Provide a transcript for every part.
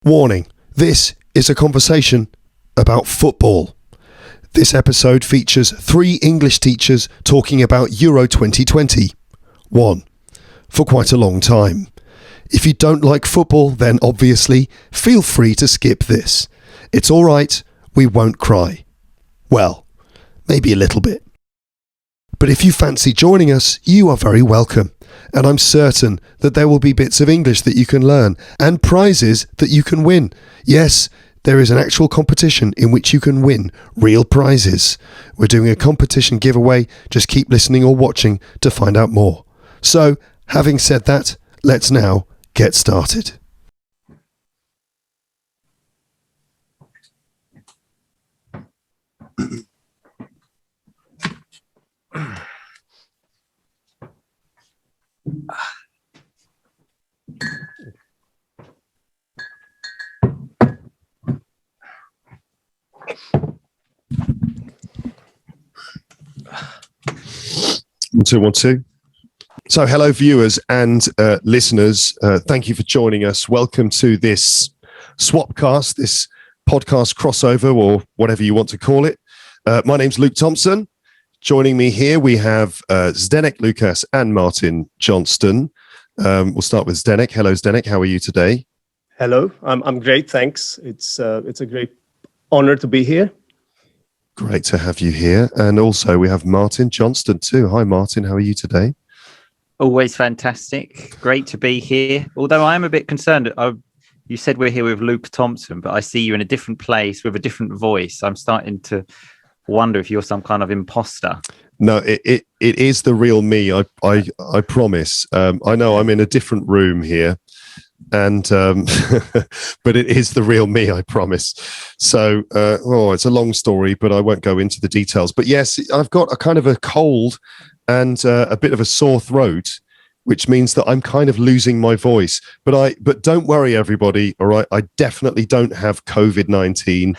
Warning, this is a conversation about football. This episode features 3 English teachers talking about Euro 2020. 1. For quite a long time. If you don't like football, then obviously feel free to skip this. It's all right, we won't cry. Well, maybe a little bit. But if you fancy joining us, you are very welcome. And I'm certain that there will be bits of English that you can learn and prizes that you can win. Yes, there is an actual competition in which you can win real prizes. We're doing a competition giveaway. Just keep listening or watching to find out more. So, having said that, let's now get started. One, two. So, hello, viewers and listeners. Thank you for joining us. Welcome to this Swapcast, this podcast crossover, or whatever you want to call it. My name's Luke Thompson. Joining me here, we have Zdenek, Lukas, and Martin Johnston. We'll start with Zdenek. Hello, Zdenek. How are you today? Hello. I'm great. Thanks. It's a great honor to be here. Great to have you here. And also we have Martin Johnston too. Hi, Martin. How are you today? Always fantastic. Great to be here. Although I am a bit concerned. You said we're here with Luke Thompson, but I see you in a different place with a different voice. I'm starting to wonder if you're some kind of imposter. No, it is the real me. I promise. I know I'm in a different room here, and but it is the real me. I promise. So, it's a long story, but I won't go into the details. But yes, I've got a kind of a cold and a bit of a sore throat, which means that I'm kind of losing my voice. But don't worry, everybody. All right, I definitely don't have COVID-19,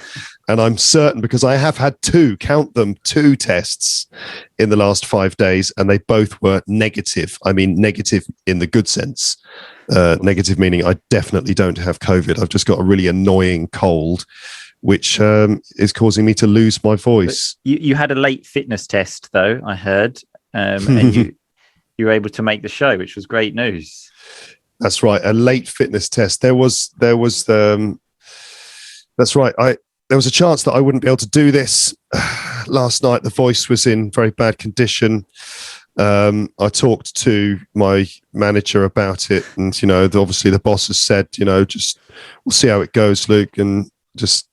and I'm certain because I have had 2 tests in the last 5 days, and they both were negative. I mean, negative in the good sense. Negative meaning I definitely don't have COVID. I've just got a really annoying cold, which is causing me to lose my voice. You had a late fitness test, though, I heard, and you were able to make the show, which was great news. That's right, a late fitness test. There was that's right. There was a chance that I wouldn't be able to do this last night. The voice was in very bad condition. I talked to my manager about it, and obviously the boss has said, just we'll see how it goes, Luke, and just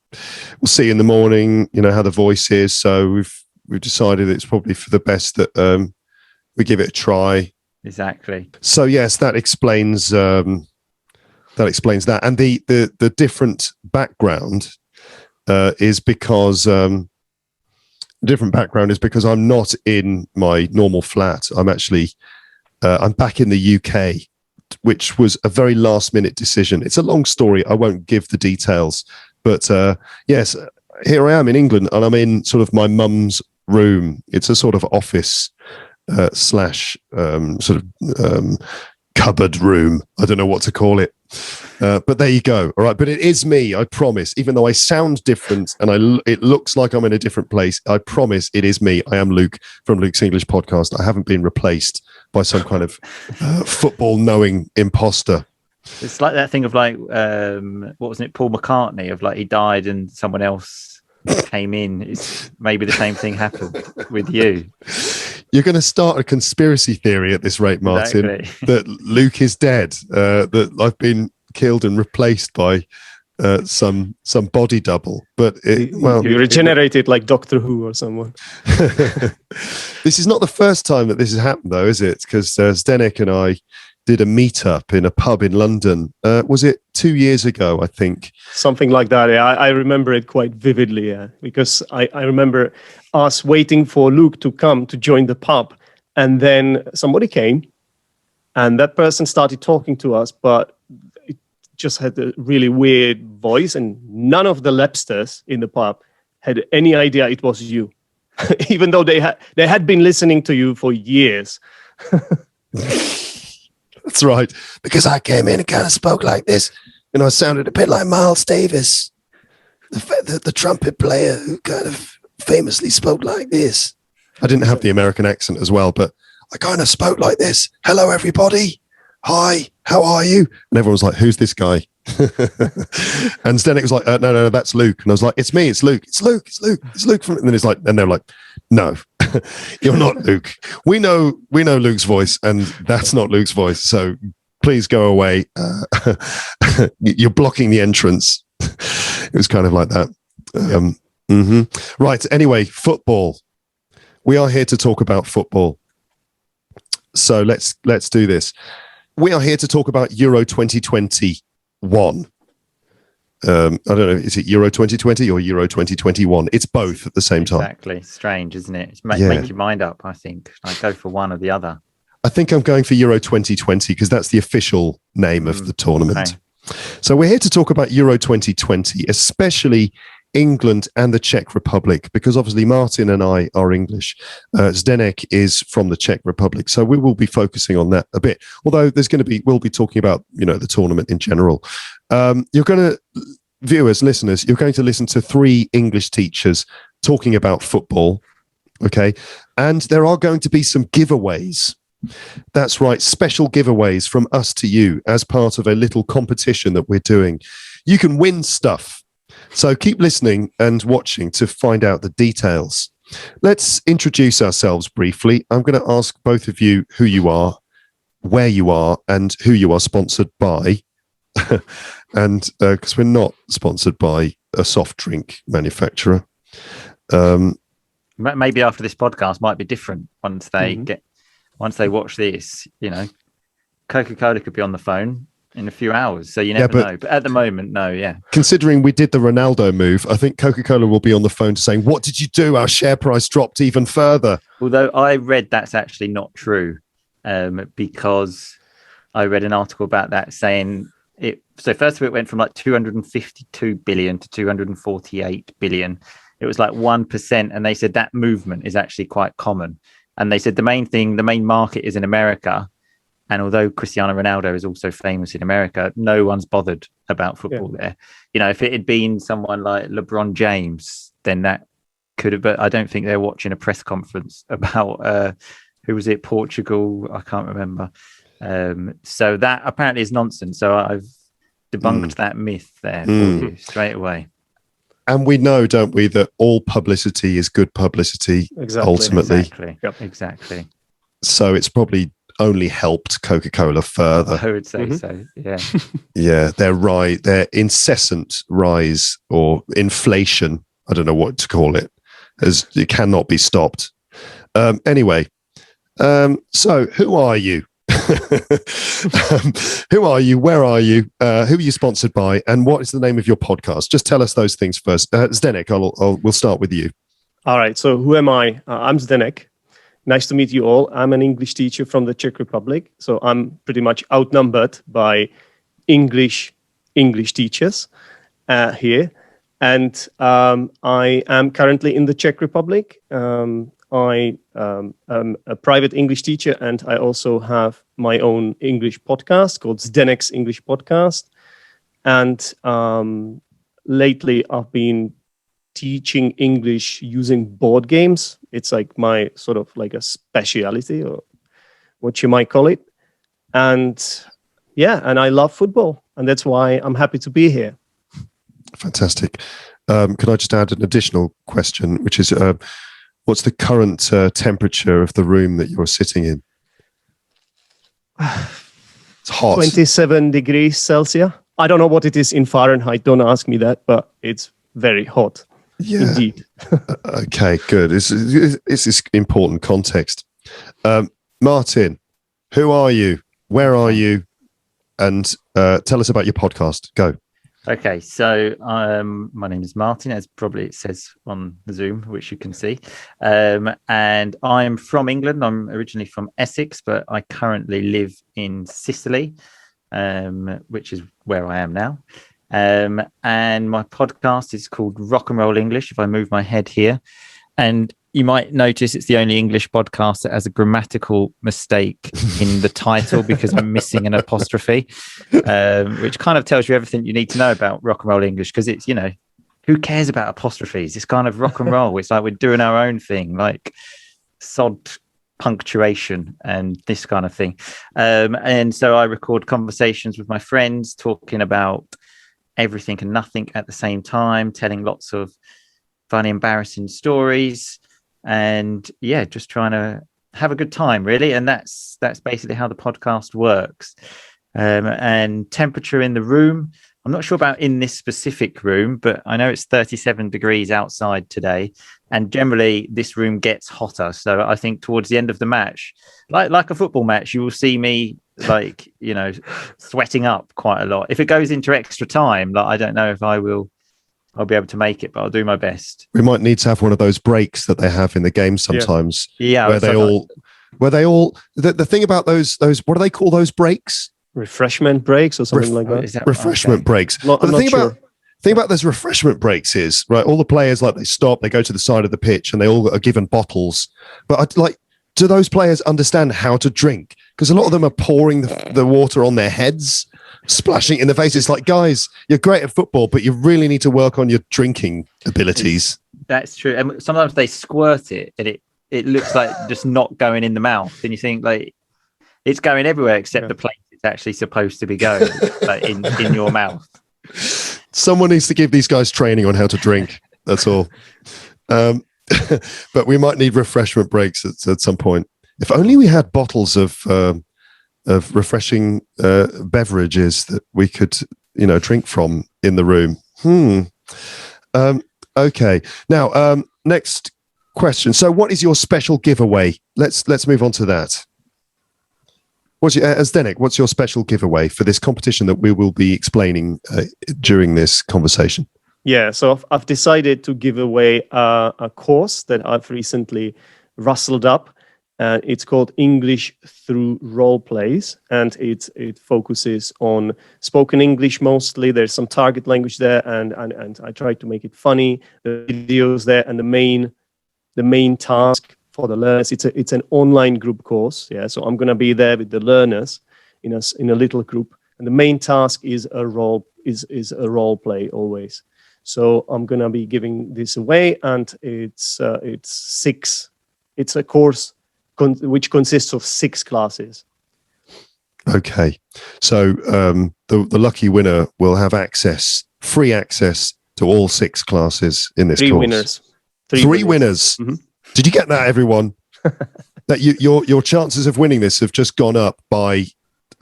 we'll see in the morning, how the voice is. So we've decided it's probably for the best that we give it a try. Exactly. So yes, that explains that, and the different background is because. Different background is because I'm not in my normal flat. I'm actually I'm back in the UK, which was a very last minute decision. It's a long story. I won't give the details, but yes, here I am in England, and I'm in sort of my mum's room. It's a sort of office slash sort of cupboard room. I don't know what to call it. But there you go. All right. But it is me, I promise. Even though I sound different and it looks like I'm in a different place, I promise it is me. I am Luke from Luke's English Podcast. I haven't been replaced by some kind of football-knowing imposter. It's like that thing of like, what was it, Paul McCartney, of like he died and someone else came in. It's maybe the same thing happened with you. You're going to start a conspiracy theory at this rate, Martin, exactly. That Luke is dead, that I've been killed and replaced by some body double. But you regenerated like Doctor Who or someone. This is not the first time that this has happened, though, is it? Because Zdenek and I did a meetup in a pub in London. Was it 2 years ago, I think? Something like that. Yeah, I remember it quite vividly. Yeah, because I remember us waiting for Luke to come to join the pub, and then somebody came, and that person started talking to us, but it just had a really weird voice, and none of the Lepsters in the pub had any idea it was you, even though they had been listening to you for years. That's right, because I came in and kind of spoke like this. I sounded a bit like Miles Davis, the trumpet player who kind of famously spoke like this. I didn't have the American accent as well, but I kind of spoke like this. Hello, everybody. Hi, how are you? And everyone was like, who's this guy? And Zdenek was like, no, that's Luke. And I was like, it's me, it's Luke. It's Luke. And then it's like, and they're like, no, you're not Luke. We know Luke's voice, and that's not Luke's voice. So please go away. You're blocking the entrance. It was kind of like that. Right. Anyway, football. We are here to talk about football. So let's do this. We are here to talk about Euro 2021. I don't know, is it Euro 2020 or Euro 2021? It's both at the same time. Exactly. Strange, isn't it? Make your mind up, I think. I go for one or the other. I think I'm going for Euro 2020 because that's the official name of the tournament. Okay. So we're here to talk about Euro 2020, especially England and the Czech Republic, because obviously Martin and I are English. Zdenek is from the Czech Republic, so we will be focusing on that a bit. Although we'll be talking about the tournament in general. Listeners, you're going to listen to 3 English teachers talking about football, okay? And there are going to be some giveaways. That's right, special giveaways from us to you as part of a little competition that we're doing. You can win stuff. So keep listening and watching to find out the details. Let's introduce ourselves briefly. I'm going to ask both of you who you are, where you are, and who you are sponsored by. And because we're not sponsored by a soft drink manufacturer. Maybe after this podcast might be different once they watch this. Coca-Cola could be on the phone in a few hours, so you never know. But at the moment, no, yeah. Considering we did the Ronaldo move, I think Coca-Cola will be on the phone saying, what did you do? Our share price dropped even further. Although I read that's actually not true, because I read an article about that saying it. So first of all, it went from like 252 billion to 248 billion. It was like 1%. And they said that movement is actually quite common. And they said the main market is in America. And although Cristiano Ronaldo is also famous in America, no one's bothered about football there. If it had been someone like LeBron James, then that could have, but I don't think they're watching a press conference about, who was it? Portugal? I can't remember. So that apparently is nonsense. So I've debunked that myth there for you straight away. And we know, don't we, that all publicity is good publicity, ultimately. Exactly. So it's probably only helped Coca-Cola further. I would say so, yeah. Yeah, their incessant rise or inflation, I don't know what to call it, as it cannot be stopped. Anyway, so who are you? Who are you? Where are you? Who are you sponsored by? And what is the name of your podcast? Just tell us those things first. Zdenek, we'll start with you. All right. So who am I? I'm Zdenek. Nice to meet you all. I'm an English teacher from the Czech Republic. So I'm pretty much outnumbered by English teachers here. And I am currently in the Czech Republic. I am a private English teacher, and I also have my own English podcast called Zdenek's English Podcast. And lately I've been teaching English using board games. It's like my sort of like a speciality, or what you might call it. And and I love football, and that's why I'm happy to be here. Fantastic. Could I just add an additional question, which is, what's the current temperature of the room that you're sitting in? It's hot. 27 degrees Celsius. I don't know what it is in Fahrenheit. Don't ask me that, but it's very hot. Yeah. Indeed. Okay, good. This is important context. Martin, who are you? Where are you? And tell us about your podcast. Go. Okay, so my name is Martin, as probably it says on the Zoom, which you can see. And I'm from England. I'm originally from Essex, but I currently live in Sicily, which is where I am now. And my podcast is called Rock and Roll English, if I move my head here. And You might notice it's the only English podcast that has a grammatical mistake in the title because I'm missing an apostrophe, which kind of tells you everything you need to know about rock and roll English, because it's, who cares about apostrophes? It's kind of rock and roll. It's like we're doing our own thing, like sod punctuation and this kind of thing. And so I record conversations with my friends talking about everything and nothing at the same time, telling lots of funny, embarrassing stories, and just trying to have a good time, really. And that's basically how the podcast works. And temperature in the room, I'm not sure about in this specific room, but I know it's 37 degrees outside today, and generally this room gets hotter. So I think towards the end of the match, like a football match, you will see me sweating up quite a lot. If it goes into extra time, I don't know if I'll be able to make it, but I'll do my best. We might need to have one of those breaks that they have in the game sometimes. Yeah. Where they all the thing about those, what do they call those breaks? Refreshment breaks or something like that. Refreshment breaks. But the thing about those refreshment breaks is, right, all the players, they stop, they go to the side of the pitch, and they all are given bottles. But do those players understand how to drink? Because a lot of them are pouring the water on their heads, splashing it in the face. It's like, guys, you're great at football, but you really need to work on your drinking abilities. That's true. And sometimes they squirt it, and it looks like just not going in the mouth. And you think, it's going everywhere except the place it's actually supposed to be going, in your mouth. Someone needs to give these guys training on how to drink. That's all. But we might need refreshment breaks at some point. If only we had bottles of refreshing beverages that we could, drink from in the room. Okay. Now, next question. So, what is your special giveaway? Let's move on to that. Zdenek, what's your special giveaway for this competition that we will be explaining during this conversation? Yeah, so I've decided to give away a course that I've recently rustled up. It's called English Through Role Plays, and it focuses on spoken English mostly. There's some target language there, and I try to make it funny. The videos there, and the main task for the learners. It's an online group course. Yeah, so I'm gonna be there with the learners in a little group, and the main task is a role play always. So I'm gonna be giving this away, and it's a course which consists of 6 classes. Okay, so the lucky winner will have free access to all 6 classes in this course. Three winners. Mm-hmm. Did you get that, everyone? That your chances of winning this have just gone up by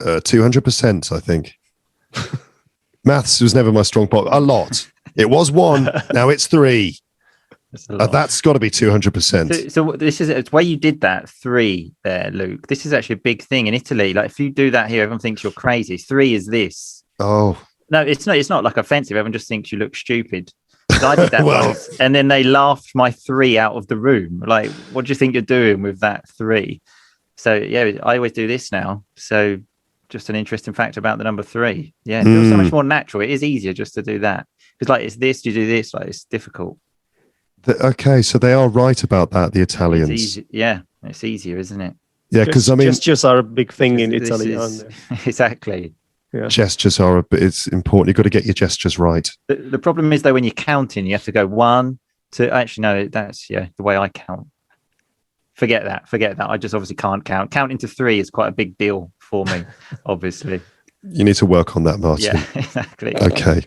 200%, I think. Maths was never my strong point. A lot. It was 1. Now it's 3. That's got to be 200%. So it's why you did that 3 there, Luke. This is actually a big thing in Italy. If you do that here, everyone thinks you're crazy. 3 is this. Oh no, it's not. It's not offensive. Everyone just thinks you look stupid. I did that once, and then they laughed my 3 out of the room. What do you think you're doing with that 3? So yeah, I always do this now. So just an interesting fact about the number 3. Yeah, it feels so much more natural. It is easier just to do that. Because it's this, you do this, it's difficult. Okay, so they are right about that, the Italians. It's easier, isn't it? Yeah, because gestures are a big thing in Italy, aren't they? Exactly. Yeah. Gestures it's important. You've got to get your gestures right. The problem is, though, when you're counting, you have to go 1, 2. Actually, no, that's the way I count. Forget that. I just obviously can't count. Counting to 3 is quite a big deal for me, obviously. You need to work on that, Martin. Yeah, exactly. Okay.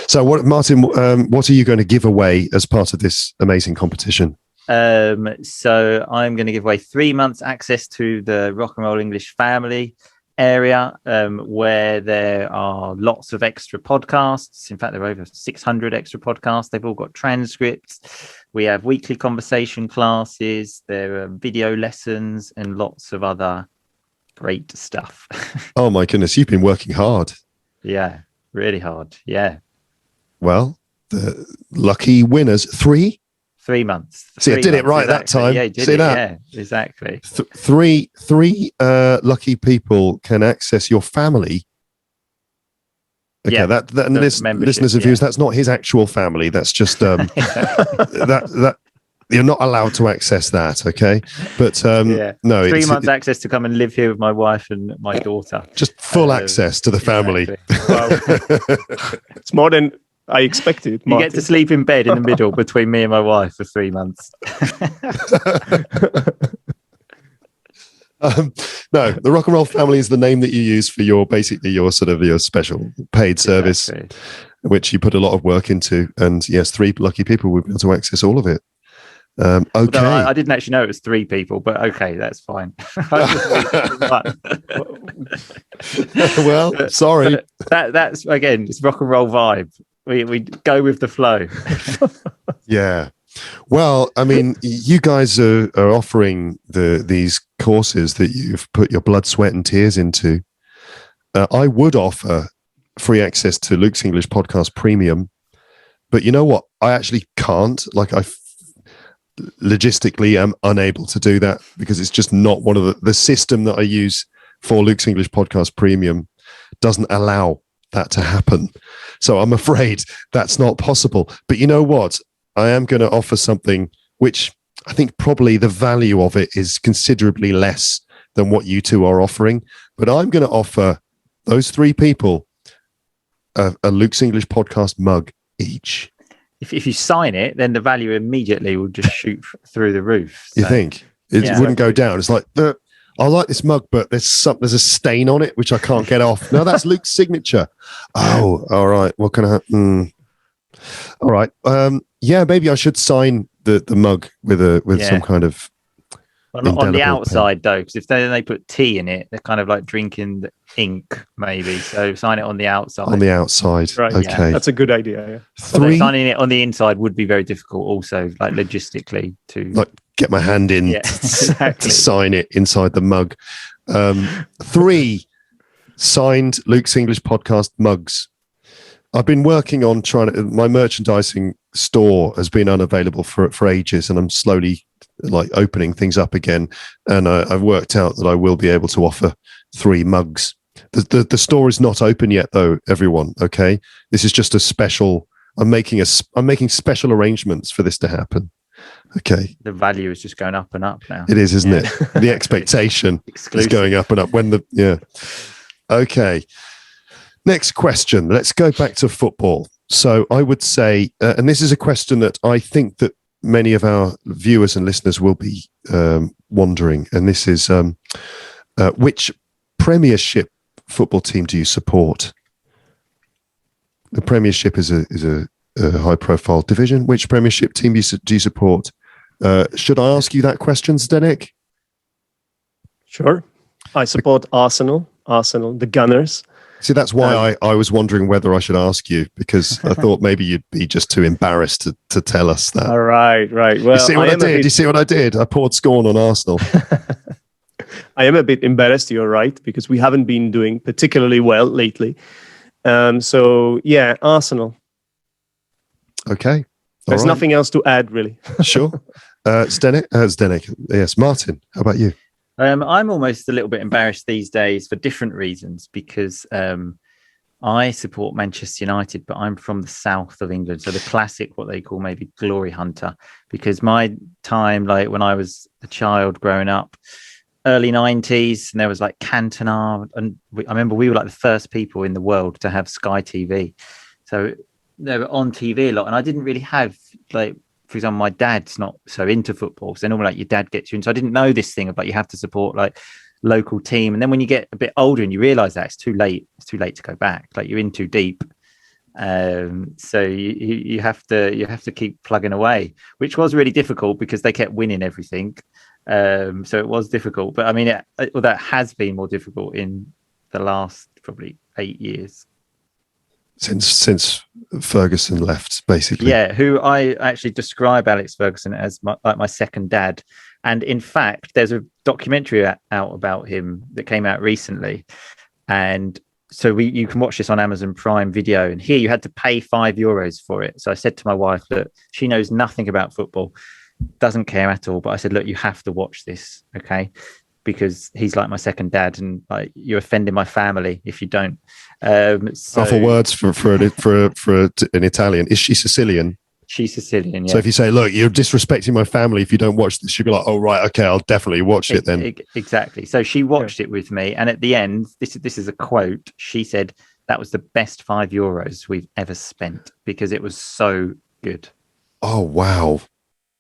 So, Martin, what are you going to give away as part of this amazing competition? So I'm going to give away 3 months access to the Rock and Roll English family area, where there are lots of extra podcasts. In fact, there are over 600 extra podcasts. They've all got transcripts. We have weekly conversation classes. There are video lessons and lots of other great stuff. Oh my goodness, you've been working hard. Yeah, really hard. Yeah. Well, the lucky winners, 3 months. See, I did it right that time. Yeah, you did See it. that? Yeah, exactly. 3 lucky people can access your family. Okay, yeah, and listeners and viewers, that's not his actual family. That's just that you're not allowed to access that. Okay, but no, 3 months access to come and live here with my wife and my daughter. Just full access to the family. Exactly. Wow. It's more than I expected. You get to sleep in bed in the middle between me and my wife for 3 months. No, the Rock and Roll Family is the name that you use for your special paid service, which you put a lot of work into. And yes, 3 lucky people will be able to access all of it. Okay. Although I didn't actually know it was 3 people, but okay, that's fine. Well, sorry. That's again, it's rock and roll vibe. We go with the flow. Yeah. Well, I mean, you guys are offering these courses that you've put your blood, sweat, and tears into. I would offer free access to Luke's English Podcast Premium, but you know what? I actually can't. Like, I logistically am unable to do that because it's just not one of the system that I use for Luke's English Podcast Premium doesn't allow that to happen. So I'm afraid that's not possible. But you know what? I am going to offer something which I think probably the value of it is considerably less than what you two are offering. But I'm going to offer those 3 people a Luke's English Podcast mug each. If you sign it, then the value immediately will just shoot through the roof. So. You think? It wouldn't go down. It's like, I like this mug, but there's a stain on it, which I can't get off. No, that's Luke's signature. Oh, all right. What can I... All right. Yeah, maybe I should sign the mug with some kind of... Well, on the outside, though, because if they put tea in it, they're kind of like drinking the ink, maybe. So sign it on the outside. On the outside. Right. Okay. Yeah. That's a good idea. Yeah. 3... signing it on the inside would be very difficult also, like logistically to... Like get my hand in to sign it inside the mug. 3 signed Luke's English Podcast mugs. I've been working on my merchandising store has been unavailable for ages, and I'm slowly like opening things up again. And I've worked out that I will be able to offer 3 mugs. The store is not open yet, though. Everyone, okay? This is just a special. I'm making special arrangements for this to happen. Okay. The value is just going up and up now. It is, isn't it? The expectation is going up and up. Okay. Next question. Let's go back to football. So I would say, and this is a question that I think that many of our viewers and listeners will be wondering, and this is which Premiership football team do you support? The Premiership is a high-profile division. Which Premiership team do you support? Should I ask you that question, Zdenek? Sure. I support Arsenal, the Gunners. See, that's why I was wondering whether I should ask you, because I thought maybe you'd be just too embarrassed to tell us that. All right. Well, you see what I did? You see what I did? I poured scorn on Arsenal. I am a bit embarrassed, you're right, because we haven't been doing particularly well lately. So, yeah, Arsenal. Okay. There's nothing else to add, really. Sure. Zdenek. Yes, Martin, how about you? I'm almost a little bit embarrassed these days for different reasons, because I support Manchester United, but I'm from the south of England. So the classic, what they call maybe glory hunter, because my time, like when I was a child growing up, early 90s, and there was like Cantona. And I remember we were like the first people in the world to have Sky TV. So they were on TV a lot. And I didn't really have, like, for example, my dad's not so into football. So normally like your dad gets you in. So I didn't know this thing about you have to support like local team. And then when you get a bit older and you realize that it's too late to go back. Like you're in too deep. So you have to keep plugging away, which was really difficult because they kept winning everything. So it was difficult, but I mean, that has been more difficult in the last probably 8 years. Since Ferguson left, basically. Yeah, who I actually describe Alex Ferguson as my second dad. And in fact, there's a documentary out about him that came out recently. And so you can watch this on Amazon Prime Video. And here you had to pay €5 for it. So I said to my wife that she knows nothing about football, doesn't care at all. But I said, look, you have to watch this, okay? Because he's like my second dad, and like you're offending my family if you don't. Powerful words for an Italian. Is she Sicilian? She's Sicilian, yeah. So if you say, look, you're disrespecting my family if you don't watch this, she'll be like, oh, right, okay, I'll definitely watch it then. Exactly. So she watched it with me. And at the end, this is a quote. She said, that was the best €5 we've ever spent because it was so good. Oh, wow.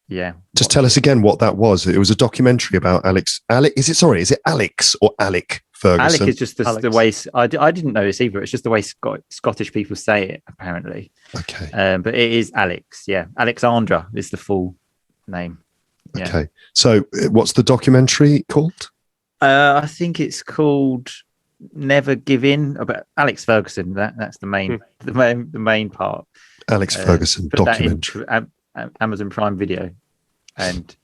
Yeah. Just tell us again what that was. It was a documentary about Alex. Is it Alex or Alec Ferguson? Alec is just the way, I didn't know this either. It's just the way Scottish people say it, apparently. Okay. But it is Alex, yeah. Alexandra is the full name. Yeah. Okay. So what's the documentary called? I think it's called Never Give In, about Alex Ferguson. That's the main the main part. Alex Ferguson documentary. Amazon Prime Video. And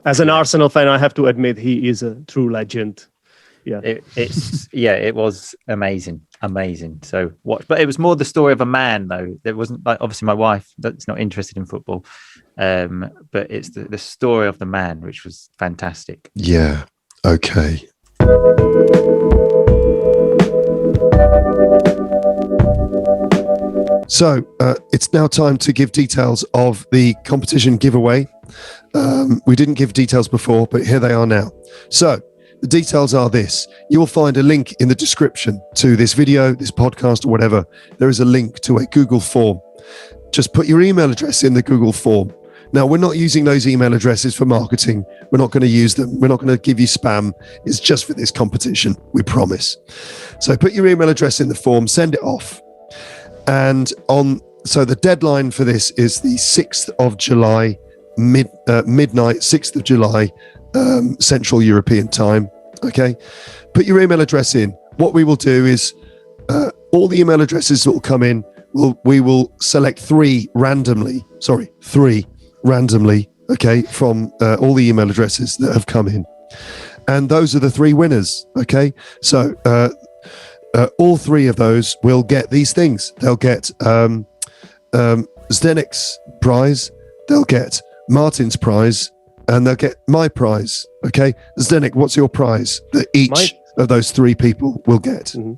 as an Arsenal fan, I have to admit he is a true legend. Yeah, it was amazing. So but it was more the story of a man, though. It wasn't like, obviously my wife that's not interested in football, but it's the story of the man, which was fantastic. Yeah. Okay. So it's now time to give details of the competition giveaway. We didn't give details before, but here they are now. So the details are this. You will find a link in the description to this video, this podcast, or whatever. There is a link to a Google form. Just put your email address in the Google form. Now, we're not using those email addresses for marketing. We're not going to use them. We're not going to give you spam. It's just for this competition, we promise. So put your email address in the form, send it off. And so the deadline for this is the 6th of July, midnight, 6th of July, Central European time. Okay. Put your email address in. What we will do is all the email addresses that will come in, we will select three randomly, okay, from all the email addresses that have come in. And those are the three winners. Okay. So, all three of those will get these things. They'll get Zdenek's prize, they'll get Martin's prize, and they'll get my prize. Okay, Zdenek, what's your prize that each of those three people will get? Mm-hmm.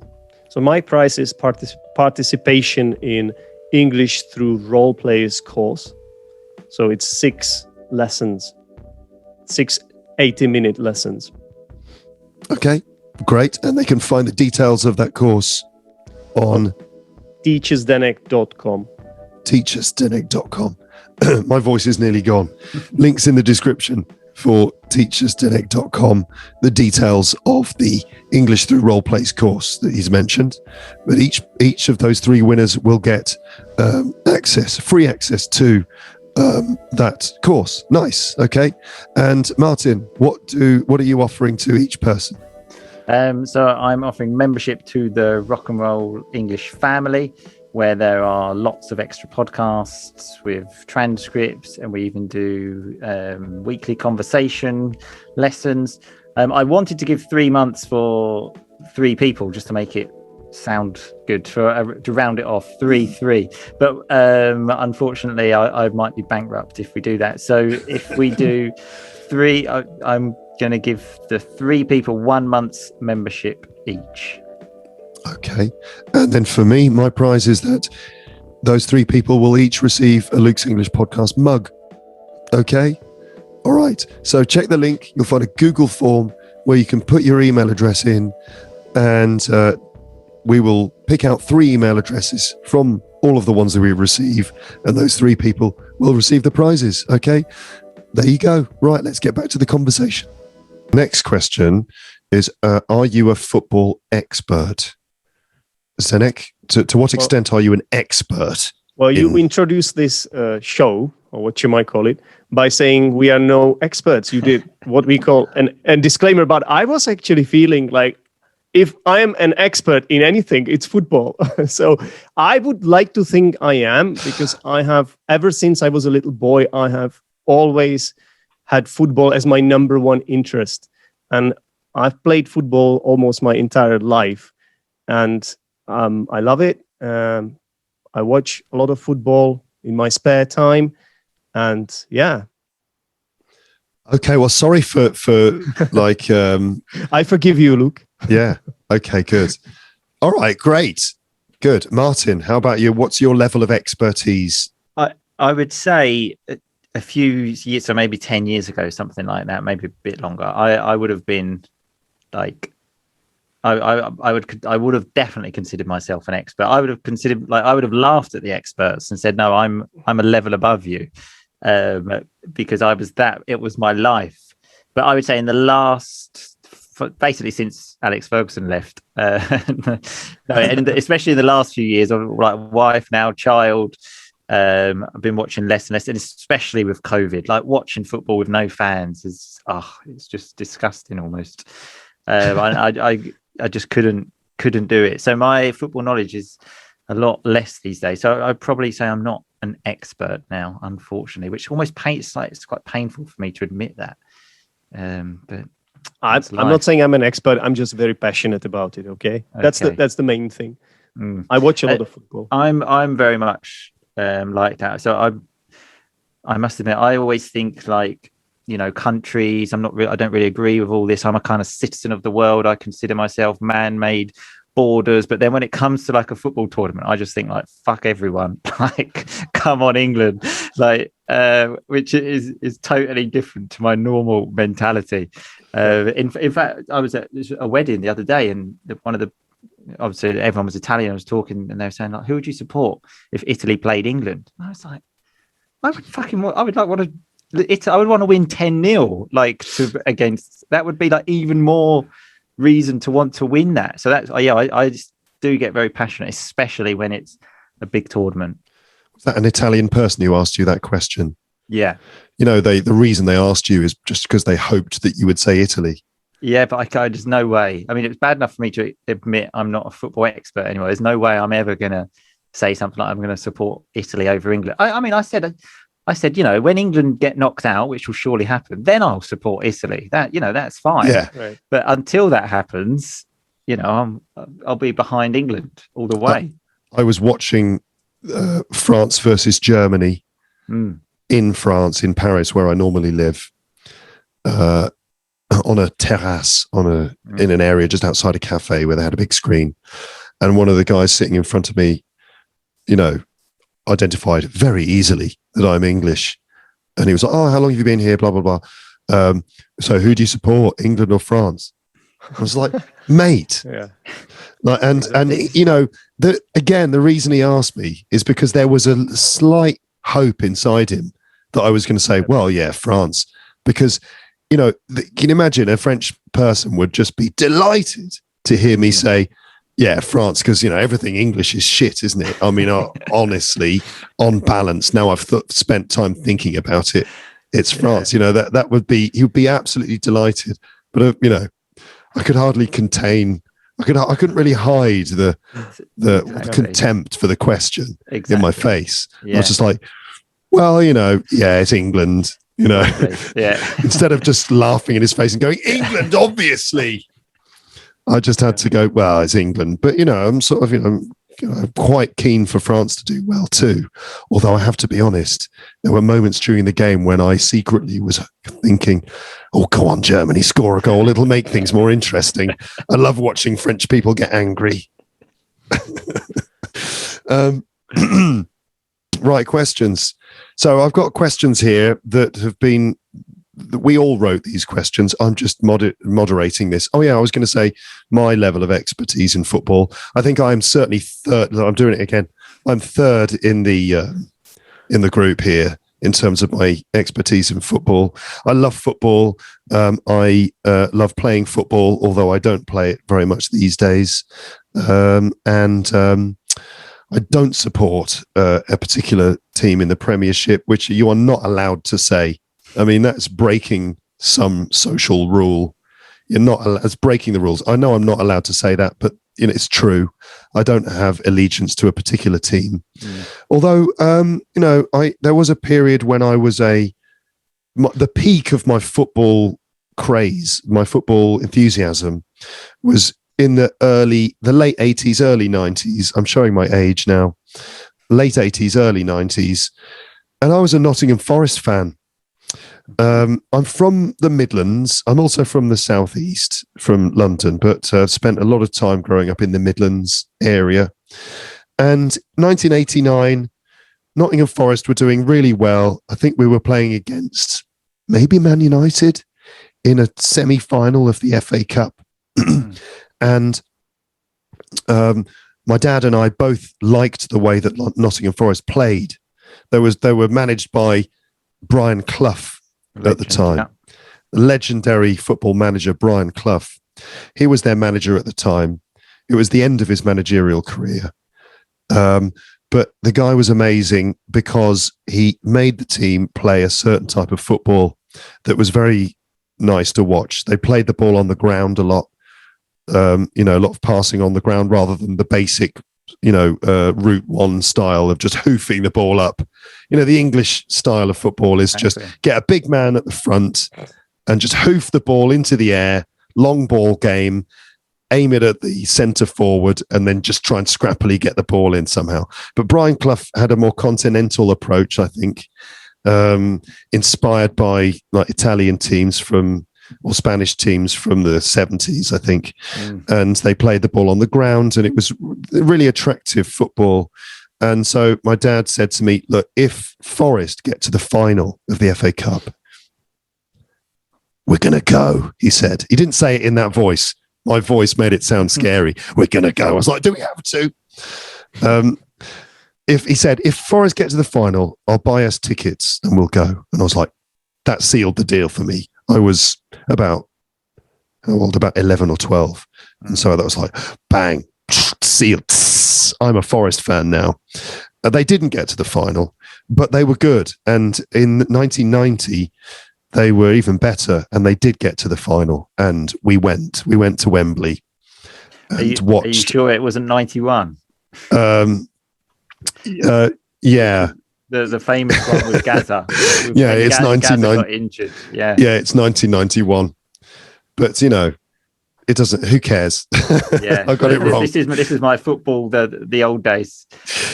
So my prize is participation in English through role players course. So it's 6 lessons, 6 80-minute lessons. Okay. Great. And they can find the details of that course on teachersdenek.com. teachersdenek.com. My voice is nearly gone. Links in the description for teachersdenek.com, the details of the English through role plays course that he's mentioned. But each of those three winners will get free access to that course. Nice. Okay. And Martin, what are you offering to each person? So I'm offering membership to the Rock and Roll English family, where there are lots of extra podcasts with transcripts, and we even do weekly conversation lessons. I wanted to give 3 months for 3 people just to make it sound good, to round it off, 3. But unfortunately, I might be bankrupt if we do that. So if we do 3, I'm going to give the 3 people 1 month's membership each. Okay. And then for me, my prize is that those 3 people will each receive a Luke's English podcast mug. Okay. All right. So check the link. You'll find a Google form where you can put your email address in, and we will pick out 3 email addresses from all of the ones that we receive, and those 3 people will receive the prizes. Okay. There you go. Right. Let's get back to the conversation. Next question is, are you a football expert? Zdenek, to what extent are you an expert? Well, you introduced this show, or what you might call it, by saying we are no experts. You did what we call an disclaimer, but I was actually feeling like if I am an expert in anything, it's football. So I would like to think I am, because I have, ever since I was a little boy, I have always had football as my number one interest. And I've played football almost my entire life. And I love it. I watch a lot of football in my spare time. And yeah. Okay, well, sorry for like... I forgive you, Luke. Yeah. Okay, good. All right, great. Good. Martin, how about you? What's your level of expertise? I would say a few years, so maybe 10 years ago, something like that, maybe a bit longer. I would have been like, I would have definitely considered myself an expert. I would have considered, like, I would have laughed at the experts and said, no, I'm a level above you, because it was my life. But I would say in the last, basically since Alex Ferguson left, and especially in the last few years, of like wife, now child, I've been watching less and less, and especially with COVID, like watching football with no fans it's just disgusting almost. I just couldn't do it. So my football knowledge is a lot less these days. So I'd probably say I'm not an expert now, unfortunately, which almost it's quite painful for me to admit that. But I'm not saying I'm an expert. I'm just very passionate about it. Okay. That's the main thing. I watch a lot of football. I'm very much like that. So I must admit, I always think like, countries. I don't really agree with all this. I'm a kind of citizen of the world. I consider myself man-made borders. But then when it comes to like a football tournament, I just think like, fuck everyone. Like, come on, England. Like, which is totally different to my normal mentality. In fact, I was at a wedding the other day, and obviously everyone was Italian. I was talking, and they were saying like, who would you support if Italy played England? And I was like, I would want to win 10-0, like against. That would be like even more reason to want to win that. So that's I just do get very passionate, especially when it's a big tournament. Was that an Italian person who asked you that question? Yeah. The reason they asked you is just because they hoped that you would say Italy. Yeah, but there's no way. I mean, it's bad enough for me to admit I'm not a football expert anyway. There's no way I'm ever going to say something like I'm going to support Italy over England. I said, when England get knocked out, which will surely happen, then I'll support Italy. That's fine. Yeah. Right. But until that happens, I'll be behind England all the way. I was watching France versus Germany in France, in Paris, where I normally live, on a terrace, in an area just outside a cafe where they had a big screen. And one of the guys sitting in front of me, identified very easily that I'm English. And he was like, oh, how long have you been here? Blah, blah, blah. So who do you support, England or France? I was like, mate. Yeah. Like, and the reason he asked me is because there was a slight hope inside him that I was going to say, well, yeah, France. Because, can you imagine a French person would just be delighted to hear me say, yeah, France, because, everything English is shit, isn't it? I mean, honestly, on balance, now I've spent time thinking about it, it's France. That would be, he would be absolutely delighted. But, I could hardly contain, I couldn't really hide the contempt for the question in my face. Yeah. I was just like, well, yeah, it's England, Yeah. Instead of just laughing in his face and going, England, obviously. I just had to go, well, it's England. But, I'm sort of, I'm quite keen for France to do well too. Although I have to be honest, there were moments during the game when I secretly was thinking, oh, go on, Germany, score a goal. It'll make things more interesting. I love watching French people get angry. Right, questions. So I've got questions here that have been, we all wrote these questions. I'm just moderating this. Oh yeah, I was going to say my level of expertise in football. I think I'm certainly third. I'm doing it again. I'm third in the group here in terms of my expertise in football. I love football. I love playing football, although I don't play it very much these days. I don't support a particular team in the Premiership, which you are not allowed to say. I mean, that's breaking some social rule. You're not allowed, it's breaking the rules. I know I'm not allowed to say that, but it's true. I don't have allegiance to a particular team. Although, there was a period when I was the peak of my football craze, my football enthusiasm was in the late 80s, early 90s. I'm showing my age now. Late 80s, early 90s. And I was a Nottingham Forest fan. I'm from the Midlands. I'm also from the southeast, from London, but spent a lot of time growing up in the Midlands area. And 1989, Nottingham Forest were doing really well. I think we were playing against maybe Man United in a semi-final of the FA Cup. And my dad and I both liked the way that Nottingham Forest played. They were managed by Brian Clough at the time. Yeah. Legendary football manager Brian Clough. He was their manager at the time. It was the end of his managerial career. But the guy was amazing because he made the team play a certain type of football that was very nice to watch. They played the ball on the ground a lot, a lot of passing on the ground rather than the basic, route one style of just hoofing the ball up. The English style of football is just get a big man at the front and just hoof the ball into the air, long ball game, aim it at the centre forward, and then just try and scrappily get the ball in somehow. But Brian Clough had a more continental approach, I think, inspired by like Italian teams or Spanish teams from the 70s, I think. And they played the ball on the ground, and it was really attractive football. And so my dad said to me, look, if Forest get to the final of the FA Cup, we're going to go, he said. He didn't say it in that voice. My voice made it sound scary. We're going to go. I was like, do we have to? If Forest get to the final, I'll buy us tickets and we'll go. And I was like, that sealed the deal for me. I was about 11 or 12. And so that was like, bang, sealed. I'm a Forest fan now. They didn't get to the final, but they were good. And in 1990, they were even better, and they did get to the final. And we went to Wembley and watched. Are you sure it wasn't 91? Yeah. There's a famous one with Gaza. Yeah, it's 1990. Got injured. Yeah, it's 1991. But it doesn't. Who cares? Yeah, I got it wrong. This is my football. The old days.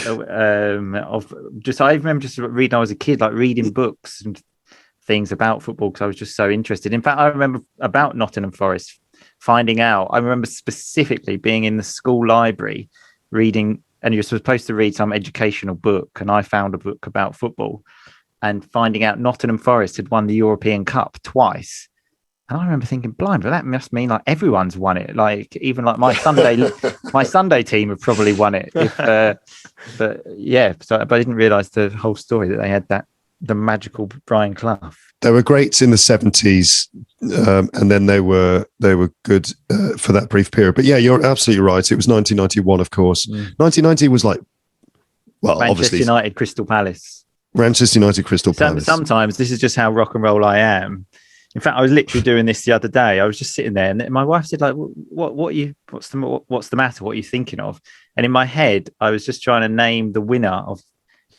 I remember just reading. I was a kid, like reading books and things about football because I was just so interested. In fact, I remember about Nottingham Forest finding out. I remember specifically being in the school library reading. And you're supposed to read some educational book, and I found a book about football and finding out Nottingham Forest had won the European Cup twice. And I remember thinking, blind, but that must mean like everyone's won it. Like even like my Sunday team have probably won it. But I didn't realise the whole story that they had the magical Brian Clough. They were great in the 70s, and then they were good for that brief period. But yeah, you're absolutely right. It was 1991, of course. 1990 was like, well, Manchester obviously United, Crystal Palace. Manchester United, Crystal Palace. Sometimes this is just how rock and roll I am. In fact, I was literally doing this the other day. I was just sitting there, and my wife said, "Like, what's the matter? What are you thinking of?" And in my head, I was just trying to name the winner of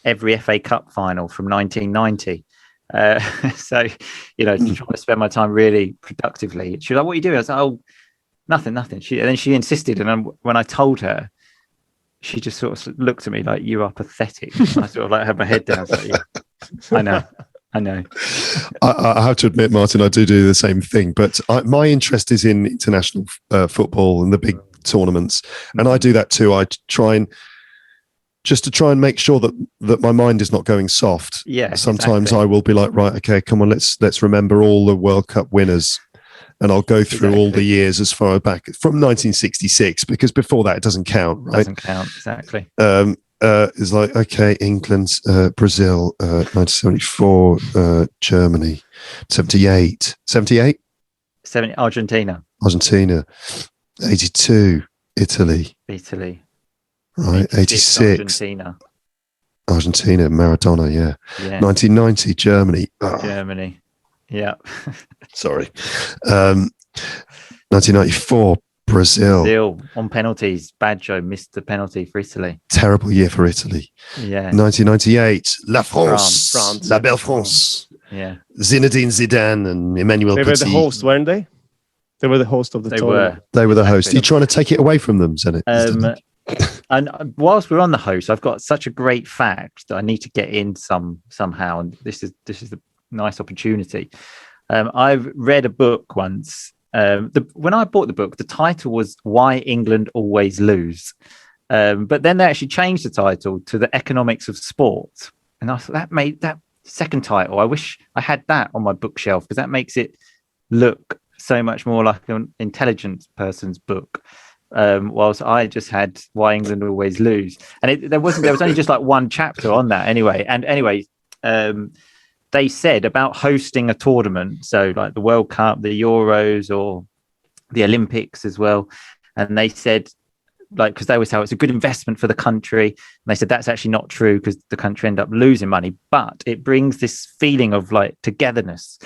every FA Cup final from 1990. So, trying to spend my time really productively. She was like, "What are you doing?" I was like, "Oh, nothing." And then she insisted, and when I told her, she just sort of looked at me like, "You are pathetic." And I sort of like had my head down. Like, yeah, I know. I have to admit, Martin, I do the same thing. But my interest is in international football and the big tournaments, and I do that too. I try and make sure that my mind is not going soft. Yeah. Sometimes exactly. I will be like, right, okay, come on, let's remember all the World Cup winners, and I'll go through all the years as far back from 1966 because before that it doesn't count, right? Doesn't count exactly. It's like, okay, England, Brazil, 1974, Germany, 78, Argentina, 82, Italy. Right, 86. Argentina, Maradona, yeah. 1990, Germany. Oh. Germany, yeah. Sorry. 1994, Brazil on penalties. Badjo missed the penalty for Italy. Terrible year for Italy. Yeah. 1998, La France. La Belle France. Yeah. Zinedine Zidane and Emmanuel Petit. They were the host, weren't they? They were the host of the tournament. They were the host. Are you trying to take it away from them, Zdenek? And whilst we're on the host, I've got such a great fact that I need to get in somehow, and this is a nice opportunity. I've read a book once. When I bought the book, the title was "Why England Always Lose," But then they actually changed the title to The Economics of Sport. And I thought that made that second title, I wish I had that on my bookshelf, because that makes it look so much more like an intelligent person's book. Whilst I just had Why England Always Lose. And there was only just like one chapter on that anyway. And anyway, they said about hosting a tournament, so like the World Cup, the Euros, or the Olympics as well. And they said, like, because they always say it's a good investment for the country. And they said that's actually not true, because the country end up losing money, but it brings this feeling of like togetherness.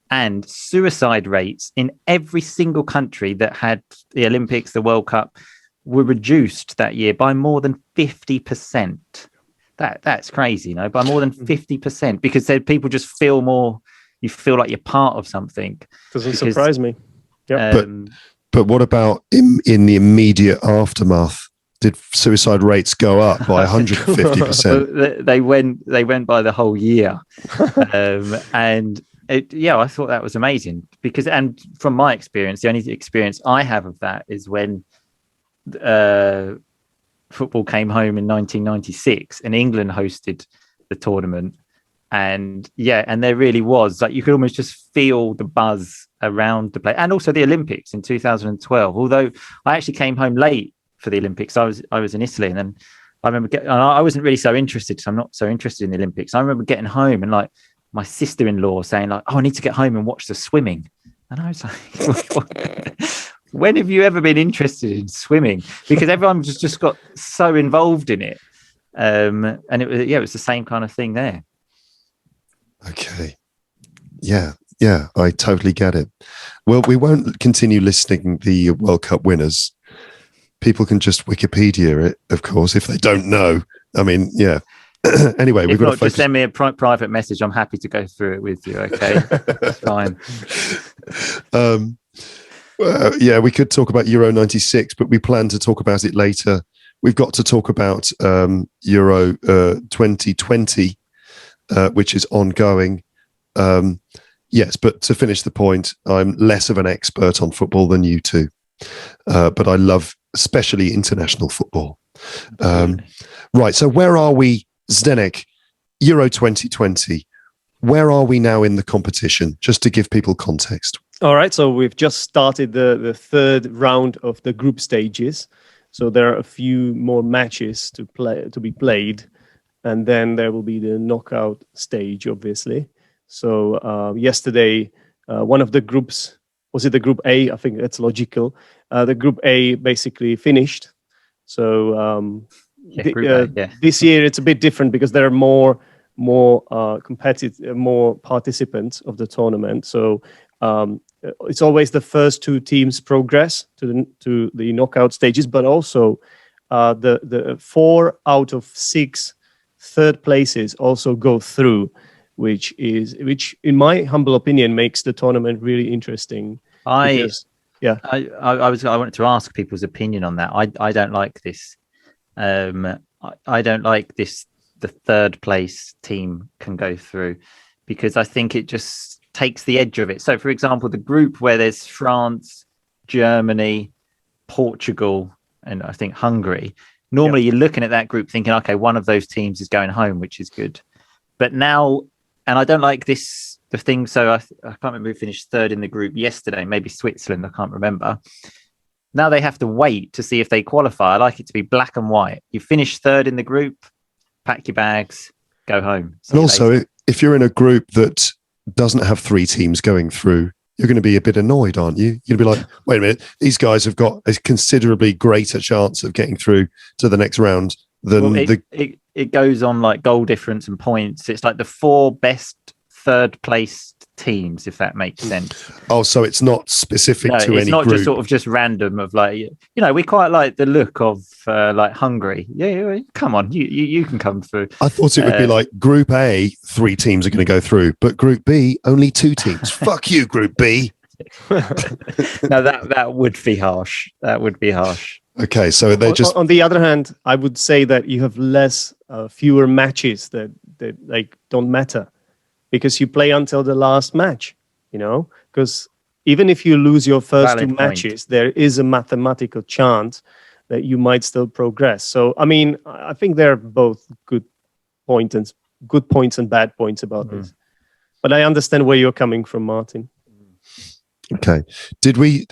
And suicide rates in every single country that had the Olympics, the World Cup, were reduced that year by more than 50%. That's crazy, by more than 50%, because people just feel more. You feel like you're part of something. Doesn't surprise me. Yeah. But what about in the immediate aftermath? Did suicide rates go up by 150%? They went by the whole year, and. I thought that was amazing, because, and from my experience, the only experience I have of that is when football came home in 1996 and England hosted the tournament. And there really was, like, you could almost just feel the buzz around the play. And also the Olympics in 2012, although I actually came home late for the Olympics. I was in Italy, and then I remember I wasn't really so interested, because I'm not so interested in the Olympics. I remember getting home and like my sister-in-law saying like, "Oh, I need to get home and watch the swimming." And I was like, when have you ever been interested in swimming? Because everyone just got so involved in it. And it was the same kind of thing there. Okay. Yeah, I totally get it. Well, we won't continue listing the World Cup winners. People can just Wikipedia it, of course, if they don't know. I mean, yeah. Anyway, we've got to focus. Just send me a private message. I'm happy to go through it with you. Okay, it's fine. We could talk about Euro 96, but we plan to talk about it later. We've got to talk about Euro 2020, which is ongoing. Yes, but to finish the point, I'm less of an expert on football than you two, but I love especially international football. Right, so where are we? Zdenek, Euro 2020, where are we now in the competition, just to give people context? All right, so we've just started the third round of the group stages. So there are a few more matches to be played, and then there will be the knockout stage, obviously. So yesterday, one of the groups, was it the Group A? I think that's logical. The Group A basically finished. So this year it's a bit different, because there are more competitive, more participants of the tournament. So it's always the first two teams progress to the knockout stages, but also the 4 out of 6 third places also go through, which in my humble opinion makes the tournament really interesting. I wanted to ask people's opinion on that. I don't like this. I don't like this. The third place team can go through, because I think it just takes the edge of it. So, for example, the group where there's France, Germany, Portugal, and I think Hungary. Normally, you're looking at that group thinking, okay, one of those teams is going home, which is good. But now, and I don't like this. The thing. So I can't remember who finished third in the group yesterday. Maybe Switzerland. I can't remember. Now they have to wait to see if they qualify. I like it to be black and white. You finish third in the group, pack your bags, go home. And also, if you're in a group that doesn't have 3 teams going through, you're going to be a bit annoyed, aren't you? You're going to be like, wait a minute, these guys have got a considerably greater chance of getting through to the next round than it goes on like goal difference and points. It's like the 4 best third place teams, if that makes sense. Oh, so it's not specific to any group. It's not just sort of just random of like, we quite like the look of like Hungary. Yeah, come on, you can come through. I thought it would be like Group A, 3 teams are going to go through, but Group B, only 2 teams. Fuck you, Group B. No, that would be harsh. That would be harsh. Okay, so they're just. On the other hand, I would say that you have fewer matches that like don't matter, because you play until the last match, because even if you lose your first 2 matches, there is a mathematical chance that you might still progress. So, I mean, I think there are both good points and bad points about this. But I understand where you're coming from, Martin. Okay.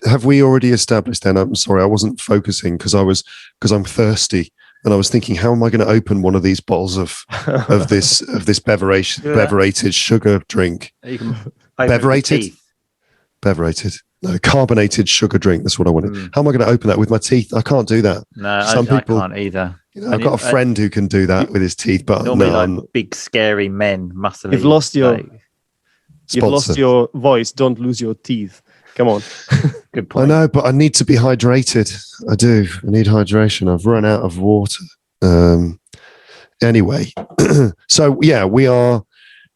Have we already established then? I'm sorry, I wasn't focusing because I'm thirsty and I was thinking, how am I going to open one of these bottles of this beverated sugar drink? You can Beverated. No, carbonated sugar drink. That's what I wanted. How am I going to open that with my teeth? I can't do that. No, Some people I can't either. I've got a friend who can do that with his teeth, but normally big scary men, muscly. You've lost your voice. Don't lose your teeth. Come on. Good point. I know, but I need to be hydrated. I do. I need hydration. I've run out of water. Anyway, so yeah,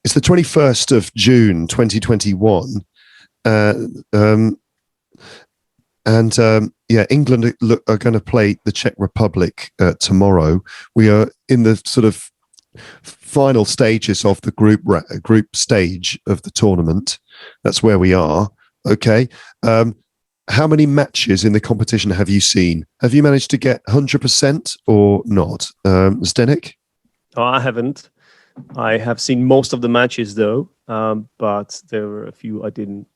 it's the 21st of June, 2021. England are going to play the Czech Republic tomorrow. We are in the sort of final stages of the group stage of the tournament. That's where we are. Okay. How many matches in the competition have you seen? Have you managed to get 100% or not? Zdenek? Oh, I haven't. I have seen most of the matches though, but there were a few I didn't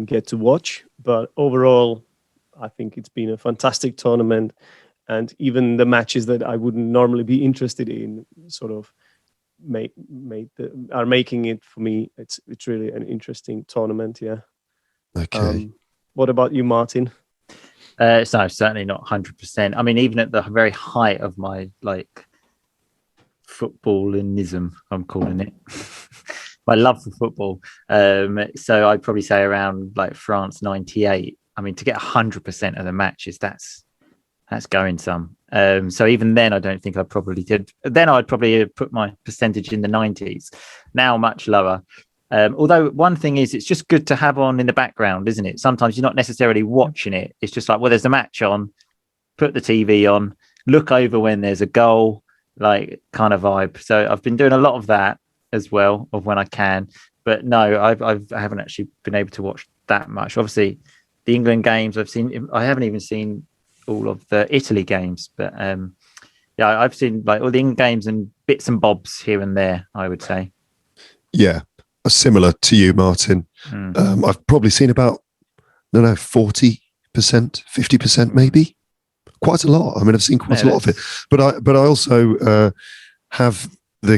get to watch. But overall, I think it's been a fantastic tournament, and even the matches that I wouldn't normally be interested in sort of are making it for me. It's really an interesting tournament. Yeah. Okay. What about you, Martin? No, certainly not 100%. I mean, even at the very height of my footballism, I'm calling it. My love for football. So I'd probably say around France 98. I mean, to get 100% of the matches, that's going some. So even then, I don't think I probably did. Then I'd probably put my percentage in the 90s. Now much lower. Although one thing is, it's just good to have on in the background, isn't it? Sometimes you're not necessarily watching it. It's just there's a match on, put the TV on, look over when there's a goal, kind of vibe. So I've been doing a lot of that as well, of when I can. But no, I haven't actually been able to watch that much. Obviously, the England games I've seen. I haven't even seen all of the Italy games, but I've seen all the England games and bits and bobs here and there, I would say. Yeah, similar to you, Martin. I've probably seen about 40%, 50% maybe. Quite a lot. I mean, I've seen quite a lot of it. But I also have I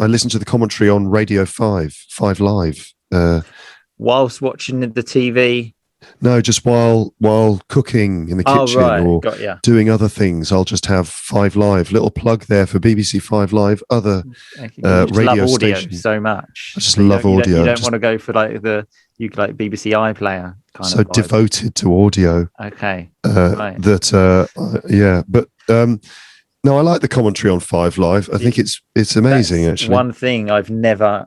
listen to the commentary on Radio 5 Live. Whilst watching the TV. No, just while cooking in the kitchen or doing other things. I'll just have 5 Live. Little plug there for BBC 5 Live, other radio love audio stations. So much. I just love audio. You don't want to go for BBC iPlayer kind so of vibe. Devoted to audio. Okay. Right. But no, I like the commentary on 5 Live. I think it's amazing. That's actually, one thing I've never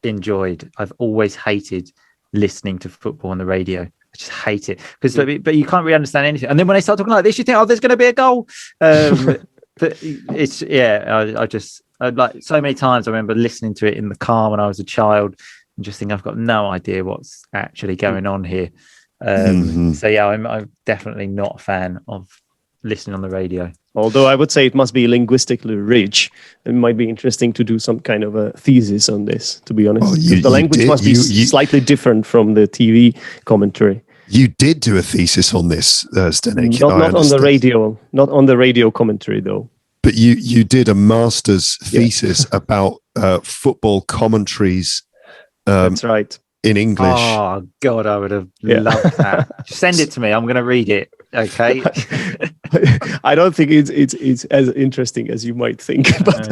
enjoyed. I've always hated listening to football on the radio. I just hate it but you can't really understand anything. And then when they start talking like this, you think, there's going to be a goal. But it's I like so many times. I remember listening to it in the car when I was a child and just think I've got no idea what's actually going on here. So yeah, I'm definitely not a fan of listening on the radio. Although I would say it must be linguistically rich. It might be interesting to do some kind of a thesis on this, to be honest. The language must be slightly different from the TV commentary. You did do a thesis on this, Zdenek. Not on the radio, not on the radio commentary, though. But you did a master's thesis about football commentaries. That's right. In English. Oh God, I would have loved that. Send it to me. I'm going to read it. Okay. I don't think it's as interesting as you might think, but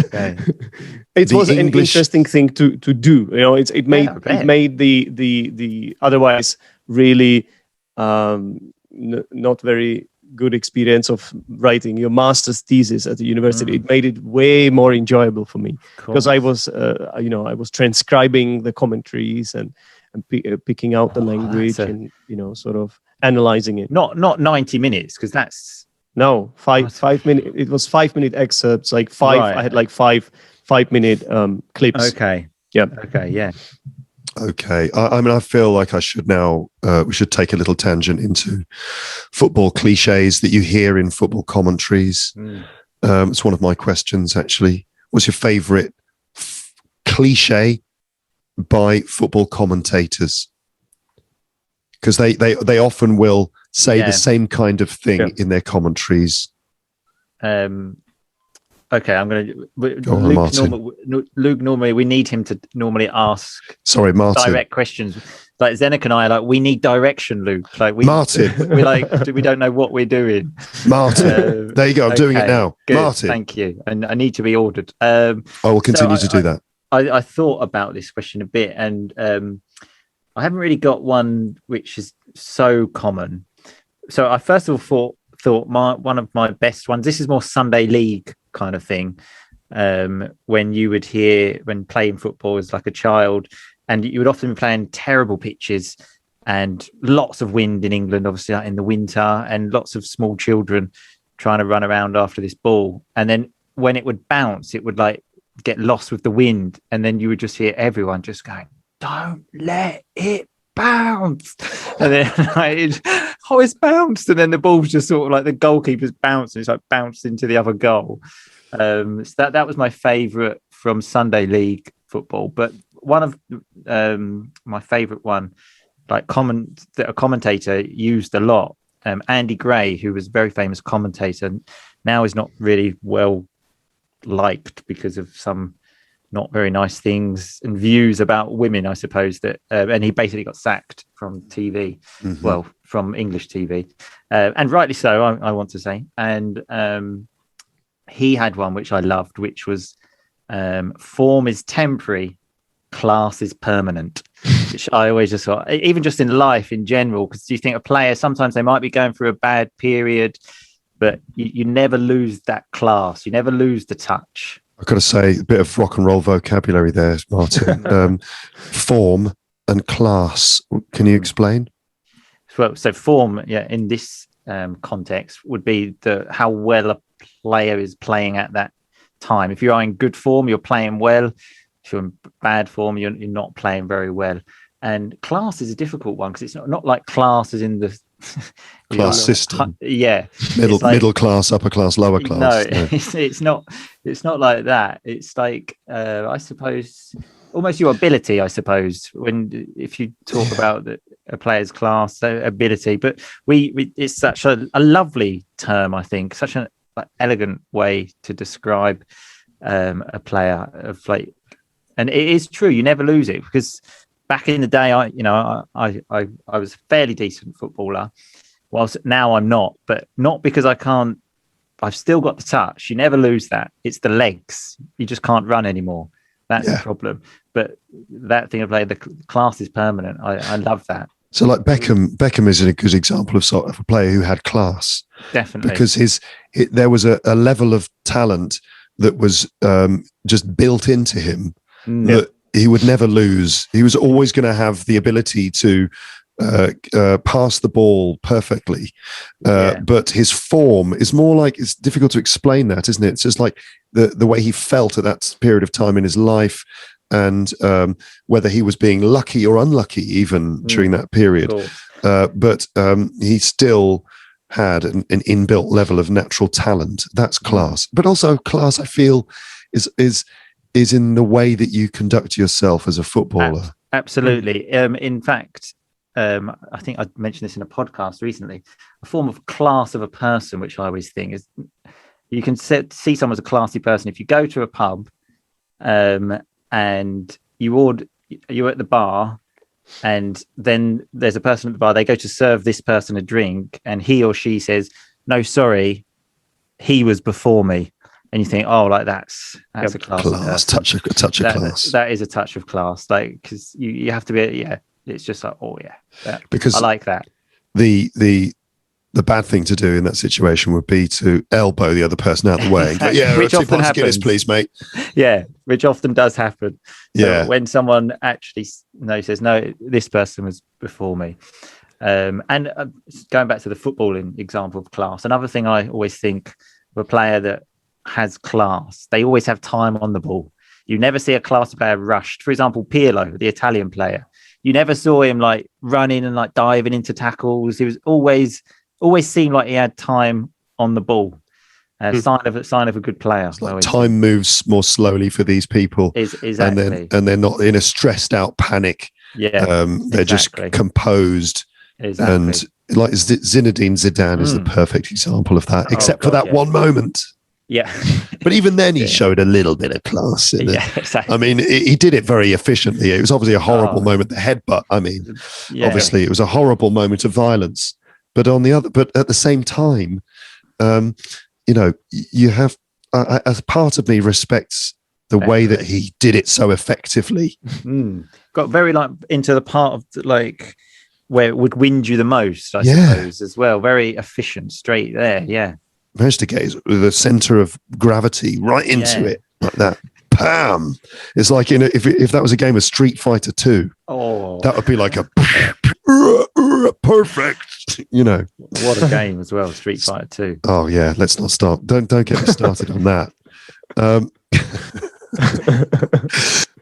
it was an interesting thing to do. It made the otherwise really not very good experience of writing your master's thesis at the university. It made it way more enjoyable for me because I was transcribing the commentaries and picking out the language and sort of analyzing it. Not 90 minutes because that's 5 minutes. It was 5 minute excerpts, like five. Right. I had like five minute clips. Okay. Yeah. Okay. Yeah. Okay. I mean, I feel like I should now, we should take a little tangent into football cliches that you hear in football commentaries. It's one of my questions, actually. What's your favorite cliche by football commentators? Because they often will say the same kind of thing in their commentaries. Okay, I'm going to. Luke, normally we need him to normally ask. Sorry, Martin. Direct questions. Like Zdenek and I are like, we need direction, Luke. Like Martin. We don't know what we're doing. Martin, there you go. I'm doing it now. Good, Martin, thank you. And I need to be ordered. I will continue to do that. I thought about this question a bit, and I haven't really got one which is so common. So I first of all thought one of my best ones. This is more Sunday League kind of thing. When you would hear when playing football as like a child, and you would often be playing terrible pitches and lots of wind in England, obviously like in the winter, and lots of small children trying to run around after this ball. And then when it would bounce, it would like get lost with the wind, and then you would just hear everyone just going, "Don't let it bounce," and then it's bounced, and then the ball's just sort of like the goalkeeper's bouncing, it's like bounced into the other goal. So that was my favourite from Sunday League football. But one of my favourite one, like that a commentator used a lot, Andy Gray, who was a very famous commentator, now is not really well liked because of some not very nice things and views about women, I suppose, that and he basically got sacked from TV, well, from English TV, and rightly so, I want to say. And he had one which I loved, which was form is temporary, class is permanent, which I always just thought, even just in life in general, because you think a player, sometimes they might be going through a bad period, but you never lose that class, you never lose the touch. I've got to say, a bit of rock and roll vocabulary there, Martin. Form and class. Can you explain? Well, so form, in this context, would be how well a player is playing at that time. If you are in good form, you're playing well. If you're in bad form, you're not playing very well. And class is a difficult one because it's not like class as in the class system. Yeah, middle class, upper class, lower class. No, it's not. It's not like that. It's like I suppose almost your ability. I suppose if you talk about a player's class, ability. But it's such a lovely term. I think such an elegant way to describe a player of like, and it is true. You never lose it because. Back in the day, I was a fairly decent footballer, whilst now I'm not. But not because I can't. I've still got the touch. You never lose that. It's the legs. You just can't run anymore. That's the problem. But that thing of like the class is permanent. I love that. So like Beckham is a good example of a player who had class. Definitely, because there was a level of talent that was just built into him that. He would never lose. He was always going to have the ability to pass the ball perfectly. But his form is more like, it's difficult to explain that, isn't it? It's just like the way he felt at that period of time in his life, and whether he was being lucky or unlucky even during that period. But he still had an inbuilt level of natural talent. That's class. But also class, I feel, is in the way that you conduct yourself as a footballer. Absolutely. In fact, I think I mentioned this in a podcast recently. A form of class of a person, which I always think is, you can see someone as a classy person if you go to a pub, and you're at the bar, and then there's a person at the bar. They go to serve this person a drink, and he or she says, "No, sorry, he was before me." And you think, oh, like that's a class. Touch of class. That is a touch of class, like because you have to be. It's just like, oh yeah, because I like that. The bad thing to do in that situation would be to elbow the other person out of the way. And go, which often happens. Guinness, please, mate. Yeah, which often does happen. So when someone actually says, no, this person was before me. And going back to the footballing example of class, another thing I always think of a player that has class, they always have time on the ball. You never see a class player rushed. For example, Pirlo, the Italian player, you never saw him like running and like diving into tackles. He was always seemed like he had time on the ball. Sign of a good player. It's like time moves more slowly for these people, exactly, and they're not in a stressed out panic. Yeah, they're just composed. Exactly. And like Zinedine Zidane is the perfect example of that, except for that one moment. Yeah. But even then he showed a little bit of class in it. Exactly. I mean, he did it very efficiently. It was obviously a horrible moment, the headbutt. I mean, obviously it was a horrible moment of violence. But at the same time, you have a part of me respects the way that he did it so effectively. Got very like into the part of like where it would wind you the most, I suppose, as well. Very efficient, straight there. Yeah. Managed to get the center of gravity right into it like that. Pam! It's like if that was a game of Street Fighter 2, that would be like a perfect. What a game as well, Street Fighter 2. Oh yeah, let's not start. Don't get me started on that.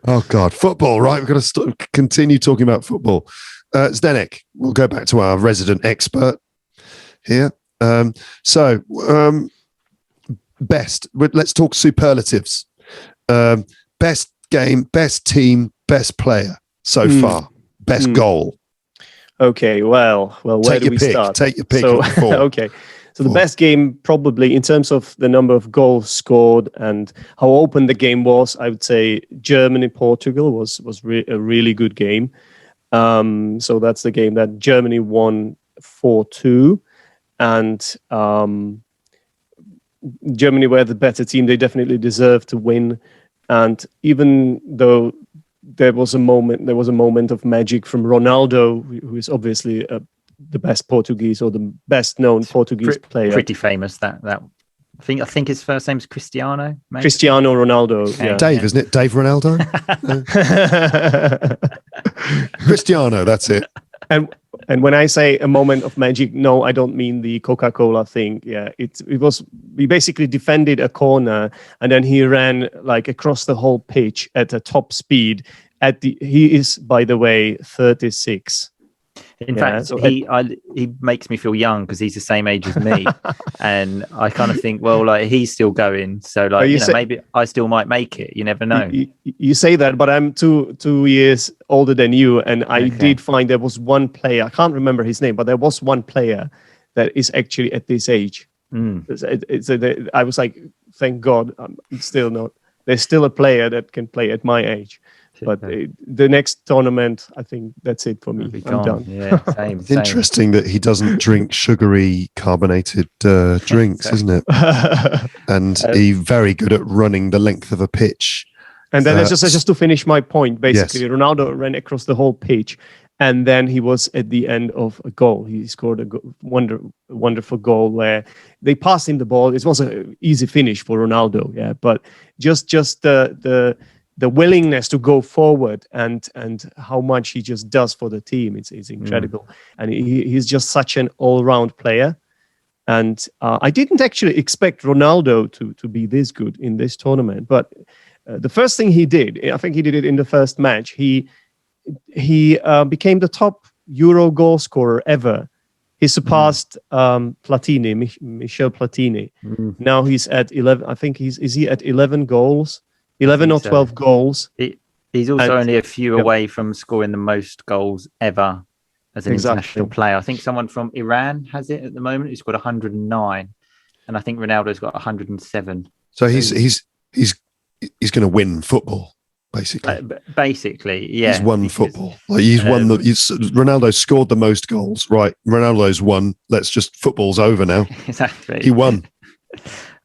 Oh God, football! Right, we've got to continue talking about football. Zdenek, we'll go back to our resident expert here. Best. Let's talk superlatives. Best game, best team, best player so far. Best goal. Okay, well, where do we start? Take your pick. So, okay. So the best game, probably in terms of the number of goals scored and how open the game was, I would say Germany-Portugal was a really good game. So that's the game that Germany won 4-2. And Germany were the better team. They definitely deserved to win. And even though there was a moment of magic from Ronaldo, who is obviously the best Portuguese or the best known Portuguese player. Pretty famous. That I think his first name's Cristiano. Maybe? Cristiano Ronaldo. Okay. Yeah. Dave, isn't it? Dave Ronaldo. Cristiano. That's it. And when I say a moment of magic, no, I don't mean the Coca-Cola thing. Yeah, it was. We basically defended a corner, and then he ran like across the whole pitch at a top speed. He is, by the way, 36. In fact, so he makes me feel young because he's the same age as me, and I kind of think, well, like he's still going, so like maybe I still might make it. You never know. You say that, but I'm two years older than you, and I did find there was one player. I can't remember his name, but there was one player that is actually at this age. I was like, thank God, I'm still not. There's still a player that can play at my age. But the next tournament, I think that's it for me. I'm done. Yeah, same. It's interesting that he doesn't drink sugary carbonated drinks, isn't it? And he's very good at running the length of a pitch. And then just to finish my point, basically, Ronaldo ran across the whole pitch, and then he was at the end of a goal. He scored a wonderful goal where they passed him the ball. It was an easy finish for Ronaldo, but just the willingness to go forward and how much he just does for the team, it's incredible. And he's just such an all-round player. And I didn't actually expect Ronaldo to be this good in this tournament. But the first thing he did, I think he did it in the first match, he became the top Euro goal scorer ever. He surpassed Platini, Michel Platini. Now he's at 11. I think is he at 11 goals? 11 or 12 goals. He's also only a few away from scoring the most goals ever as an international player. I think someone from Iran has it at the moment. He's got 109, and I think Ronaldo's got 107. So he's going to win football, basically. Basically, yeah. He's won football. Like he's won Ronaldo scored the most goals. Right, Ronaldo's won. Football's over now. Exactly. He won.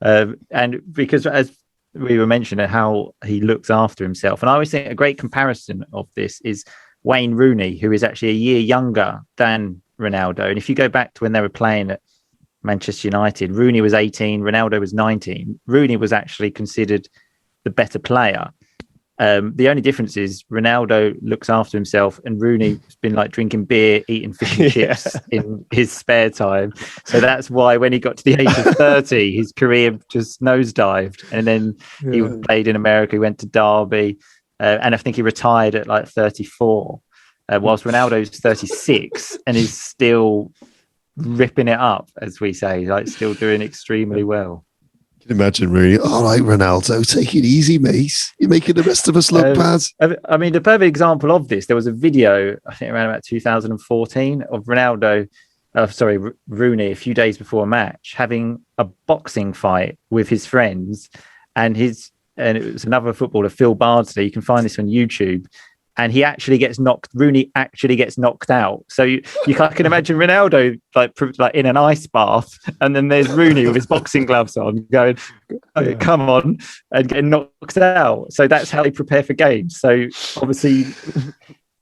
And because as we were mentioning how he looks after himself. And I always think a great comparison of this is Wayne Rooney, who is actually a year younger than Ronaldo. And if you go back to when they were playing at Manchester United, Rooney was 18, Ronaldo was 19. Rooney was actually considered the better player. The only difference is Ronaldo looks after himself, and Rooney's been like drinking beer, eating fish and chips in his spare time. So that's why when he got to the age of 30, his career just nosedived. And then he played in America. He went to Derby, and I think he retired at like 34. Whilst Ronaldo's 36 and is still ripping it up, as we say, like still doing extremely well. Imagine really, all right, Ronaldo, take it easy, mate. You're making the rest of us look bad. I mean, the perfect example of this, there was a video, I think around about 2014, of Rooney, a few days before a match, having a boxing fight with his friends, and it was another footballer, Phil Bardsley. You can find this on YouTube. And Rooney actually gets knocked out. So I can imagine Ronaldo like in an ice bath, and then there's Rooney with his boxing gloves on going, oh, come on, and getting knocked out. So that's how they prepare for games. So obviously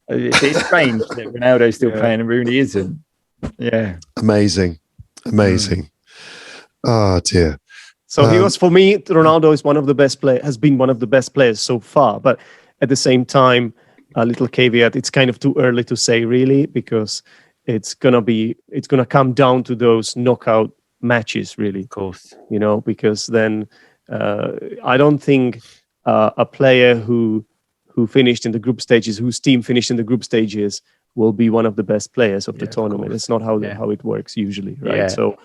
it's strange that Ronaldo's still playing and Rooney isn't. Yeah. Amazing. Oh dear. So he was, for me, Ronaldo is has been one of the best players so far. But at the same time, a little caveat, it's kind of too early to say really, because it's gonna come down to those knockout matches really, of course, because then I don't think a player who finished in the group stages, whose team finished in the group stages, will be one of the best players of the tournament. It's not how it works usually, right? So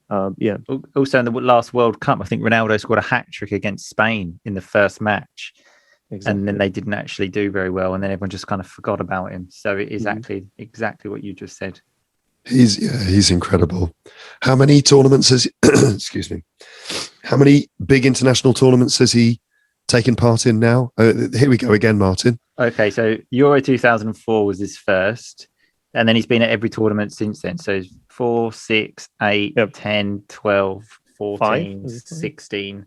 also in the last World Cup, I think Ronaldo scored a hat-trick against Spain in the first match. Exactly. And then they didn't actually do very well, and then everyone just kind of forgot about him. So it is exactly what you just said. He's incredible. How many tournaments has excuse me? How many big international tournaments has he taken part in now? Here we go again, Martin. Okay, so Euro 2004 was his first, and then he's been at every tournament since then. So 4, 6, 8, 10, 12, 14, 16,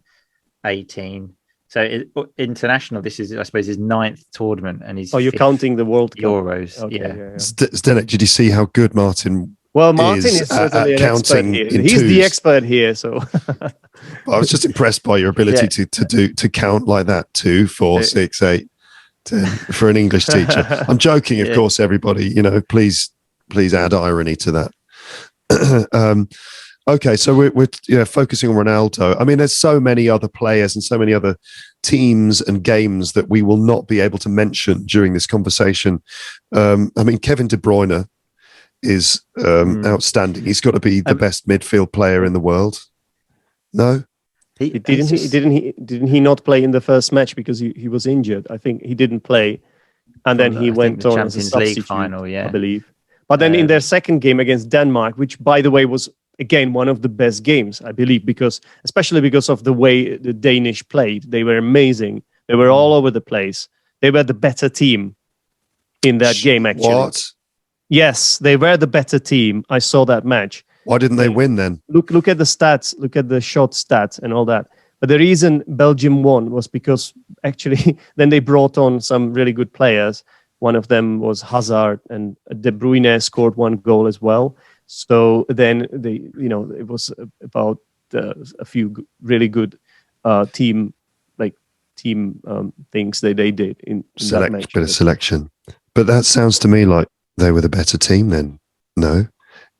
18. So international, this is, I suppose, his 9th tournament, and he's. Oh, you're counting the World Cup. Euros, okay, yeah. Zdenek, did you see how good Martin? Well, Martin is certainly an expert here. He's the expert here, so. I was just impressed by your ability to count like that: 2, 4, 6, 8, 10 for an English teacher. I'm joking, of course. Everybody, please add irony to that. Okay, so we're focusing on Ronaldo. I mean, there's so many other players and so many other teams and games that we will not be able to mention during this conversation. I mean, Kevin De Bruyne is outstanding. He's got to be the best midfield player in the world. No, didn't he not play in the first match because he was injured? I think he didn't play, and then he went on as a substitute, final, I believe. But then in their second game against Denmark, which by the way was again one of the best games, I believe, especially because of the way the Danish played. They were amazing. They were all over the place. They were the better team in that game, actually. What? Yes, they were the better team. I saw that match. Why didn't they win then? Look at the stats. Look at the shot stats and all that. But the reason Belgium won was because actually then they brought on some really good players. One of them was Hazard, and De Bruyne scored 1 goal as well. So then it was about a few really good team things that they did in that match. Bit of selection. But that sounds to me like they were the better team then. No?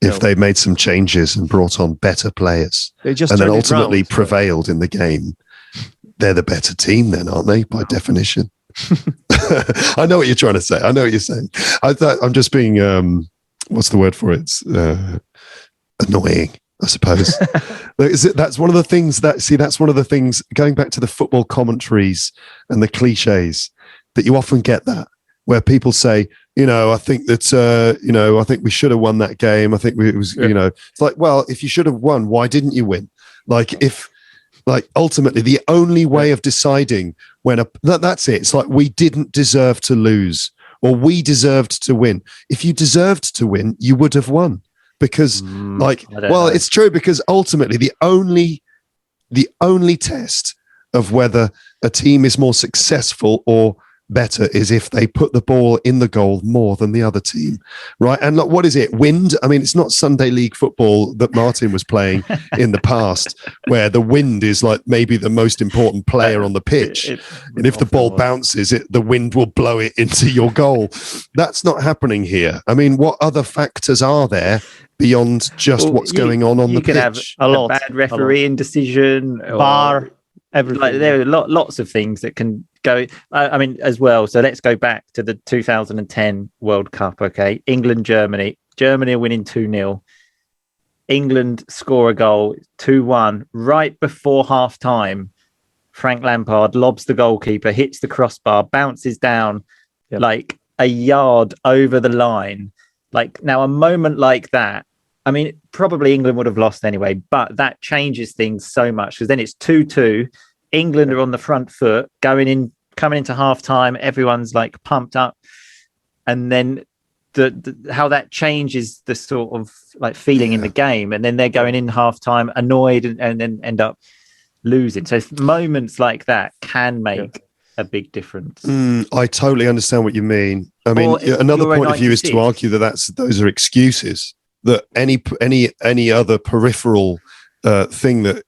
If they made some changes and brought on better players and then ultimately prevailed in the game, they're the better team then, aren't they, by definition? I know what you're trying to say. I know what you're saying. I'm just being, what's the word for it? It's annoying, I suppose. That's one of the things that's one of the things, going back to the football commentaries and the cliches, that you often get that, where people say, I think that, I think we should have won that game. I think it was, it's like, well, if you should have won, why didn't you win? Ultimately, the only way of deciding that's it. It's like, we didn't deserve to lose, or we deserved to win. If you deserved to win, you would have won, because it's true, because ultimately the only test of whether a team is more successful or better is if they put the ball in the goal more than the other team, right? And look, what is it? Wind? I mean, it's not Sunday League football that Martin was playing in the past, where the wind is like maybe the most important player on the pitch. And if the ball bounces, the wind will blow it into your goal. That's not happening here. I mean, what other factors are there beyond just what's going on the pitch? You can have a bad refereeing decision, VAR, everything. Like, there are lots of things that can go. I mean, as well. So let's go back to the 2010 World Cup. Okay, England, Germany. Germany are winning 2-0. England score a goal, 2-1, right before half time. Frank Lampard lobs the goalkeeper, hits the crossbar, bounces down like a yard over the line. Like, now, a moment like that, I mean, probably England would have lost anyway, but that changes things so much, because then it's 2-2. England are on the front foot, coming into half time. Everyone's like pumped up. And then how that changes the sort of like feeling in the game. And then they're going in half time annoyed and then end up losing. So moments like that can make a big difference. I totally understand what you mean. I mean, another point of view is to argue that those are excuses, that any other peripheral thing that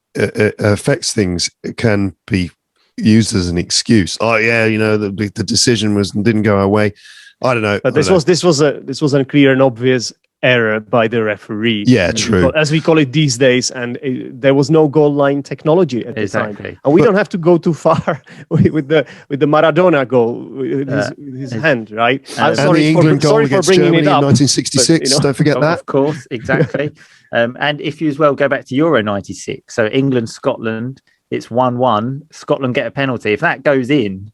affects things can be used as an excuse. Oh yeah, the decision didn't go our way. I don't know. But this was a clear and obvious error by the referee. Yeah, true. As we call it these days, and there was no goal line technology at the time. And we don't have to go too far with the Maradona goal with his hand, right? And the England goal against Germany in 1966. Don't forget that. Of course, exactly. And if you as well go back to Euro 96, so England, Scotland, it's 1-1. Scotland get a penalty. If that goes in,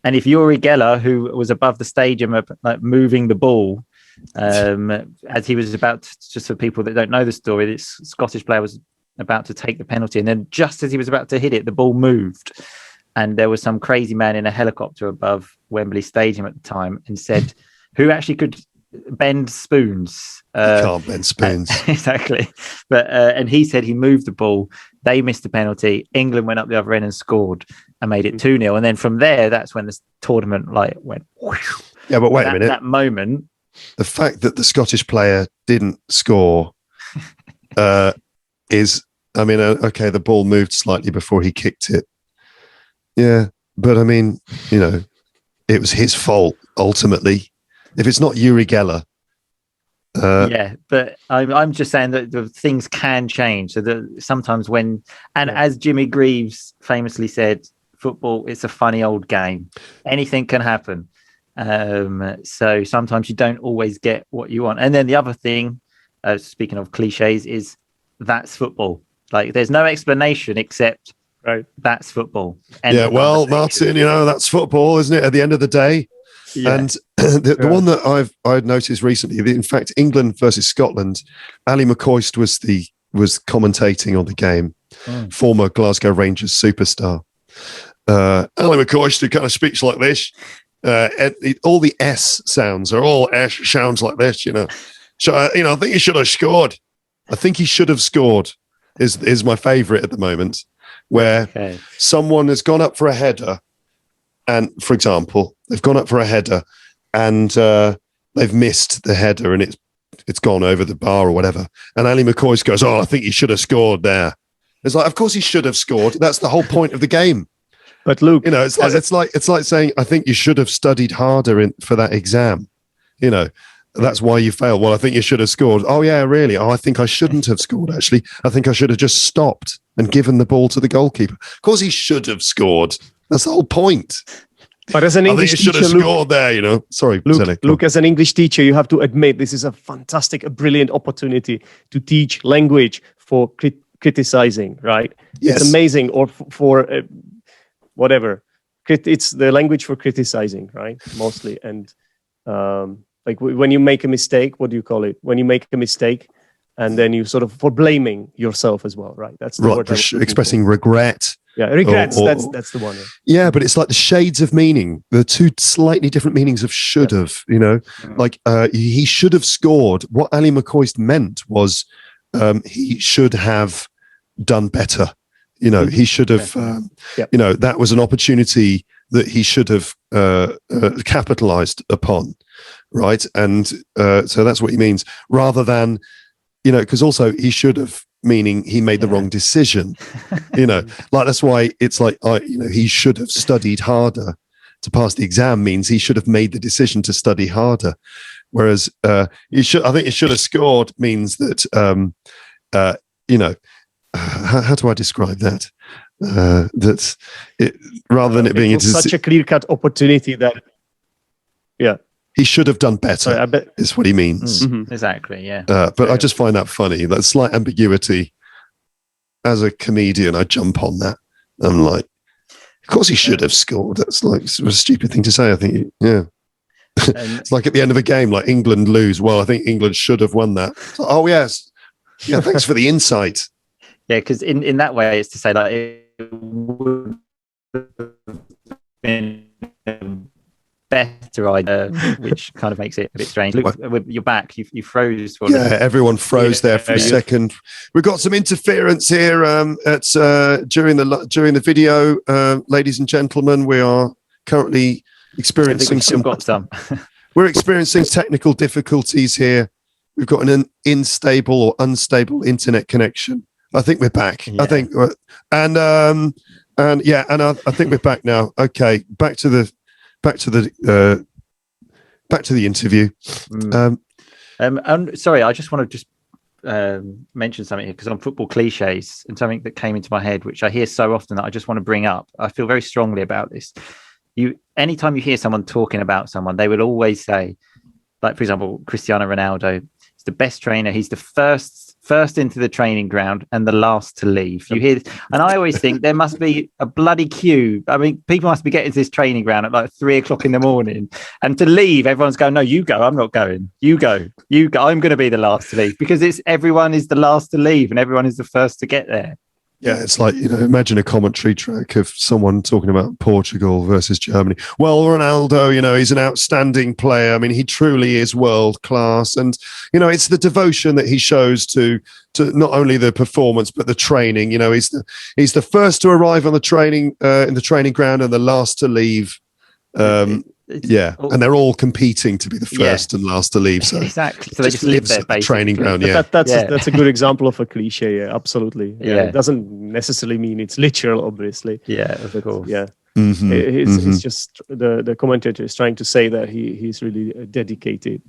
and if Uri Geller, who was above the stadium, like moving the ball, as he was about to, just for people that don't know the story, this Scottish player was about to take the penalty, and then just as he was about to hit it, the ball moved, and there was some crazy man in a helicopter above Wembley Stadium at the time, and said, "Who actually could bend spoons?" You can't bend spoons. Exactly. But and he said he moved the ball. They missed the penalty. England went up the other end and scored and made it 2-0. And then from there, that's when the tournament went. Whoosh. Yeah, but wait a minute. That moment. The fact that the Scottish player didn't score is, I mean, okay, the ball moved slightly before he kicked it. Yeah, but I mean, it was his fault ultimately. If it's not Uri Geller. Yeah, but I'm just saying that the things can change. So that sometimes as Jimmy Greaves famously said, football, it's a funny old game. Anything can happen. So sometimes you don't always get what you want. And then the other thing, speaking of cliches, is that's football. Like, there's no explanation except that's football. Well, Martin, that's football, isn't it? At the end of the day. Yeah. And the one that I've noticed recently, in fact, England versus Scotland, Ali McCoist was commentating on the game, former Glasgow Rangers superstar. Ali McCoist, who kind of speaks like this, all the S sounds are all S sounds like this, So I think he should have scored. I think he should have scored is my favourite at the moment, where someone has gone up for a header. And for example, they've gone up for a header and they've missed the header and it's gone over the bar or whatever. And Ali McCoist goes, "Oh, I think he should have scored there." It's like, of course he should have scored. That's the whole point of the game. But Luke, it's like saying, "I think you should have studied harder for that exam." That's why you failed. Well, I think you should have scored. Oh yeah, really? Oh, I think I shouldn't have scored. Actually, I think I should have just stopped and given the ball to the goalkeeper. Of course, he should have scored. That's the whole point. But as an English teacher, should have scored there, Sorry, Luke, as an English teacher, you have to admit this is a brilliant opportunity to teach language for criticizing, right? Yes. It's amazing, or for whatever. It's the language for criticizing, right? Mostly. And like when you make a mistake, what do you call it? When you make a mistake, and then you sort of for blaming yourself as well, right? That's the word. Expressing regret. Yeah, regrets. That's the one. Yeah, but it's like the shades of meaning. The two slightly different meanings of should have. Like he should have scored. What Ali McCoist meant was he should have done better. He should have. That was an opportunity that he should have capitalized upon, right? And so that's what he means, rather than, because also he should have, meaning he made the wrong decision, like that's why it's like, he should have studied harder to pass the exam, means he should have made the decision to study harder. Whereas I think he should have scored means that, how do I describe that? That's it, rather than it being such a clear-cut opportunity that, he should have done better. Sorry, I bet is what he means. Exactly, yeah. But I just find that funny. That slight ambiguity. As a comedian, I jump on that. I'm like, of course he should have scored. That's like a stupid thing to say. I think, it's like at the end of a game, like England lose. Well, I think England should have won that. So, oh yes, yeah. Thanks for the insight. Yeah, because in that way, it's to say that it would have been better idea, which kind of makes it a bit strange. Luke, with your back, you froze. Everyone froze there for a second. We've got some interference here during the video, ladies and gentlemen. We are currently experiencing we're experiencing technical difficulties here. We've got an unstable or unstable internet connection. I think we're back. I think, and I think we're back now. Okay, back to the interview. Sorry, I just want to mention something here, because on football clichés, and something that came into my head, which I hear so often, that I just want to bring up. I feel very strongly about this. Anytime you hear someone talking about someone, they will always say, like, for example, Cristiano Ronaldo is the best trainer. He's the first into the training ground and the last to leave. You hear this, and I always think there must be a bloody queue. I mean, people must be getting to this training ground at like 3:00 in the morning, and to leave, everyone's going, no, you go, I'm not going. You go, I'm going to be the last to leave, because everyone is the last to leave and everyone is the first to get there. Yeah, it's like, imagine a commentary track of someone talking about Portugal versus Germany. Well, Ronaldo, he's an outstanding player. I mean, he truly is world class. And, it's the devotion that he shows to not only the performance, but the training. He's the first to arrive on the training, in the training ground, and the last to leave. And they're all competing to be the first and last to leave. So exactly. So they just live there, at the training ground. That's a good example of a cliche. Yeah, absolutely. Yeah. It doesn't necessarily mean it's literal, obviously. Yeah, of course. Yeah. It's just the commentator is trying to say that he's really dedicated.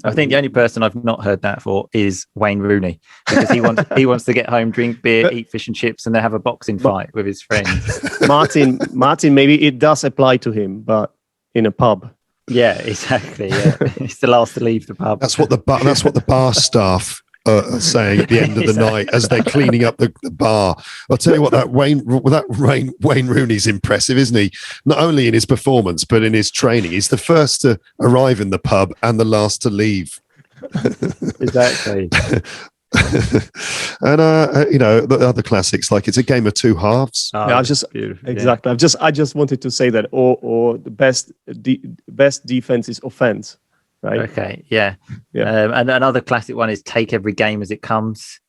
I think the only person I've not heard that for is Wayne Rooney, because he wants to get home, drink beer, eat fish and chips, and then have a boxing fight with his friends. Martin, maybe it does apply to him, but in a pub. Yeah, exactly. Yeah, it's the last to leave the pub. That's what the bar staff are saying at the end of the night as they're cleaning up the bar. I'll tell you what, that Wayne Rooney's impressive, isn't he? Not only in his performance, but in his training. He's the first to arrive in the pub and the last to leave. Exactly. And the other classics, like it's a game of two halves. I just wanted to say that, or the best defense is offense, right? Okay, yeah. And another classic one is take every game as it comes.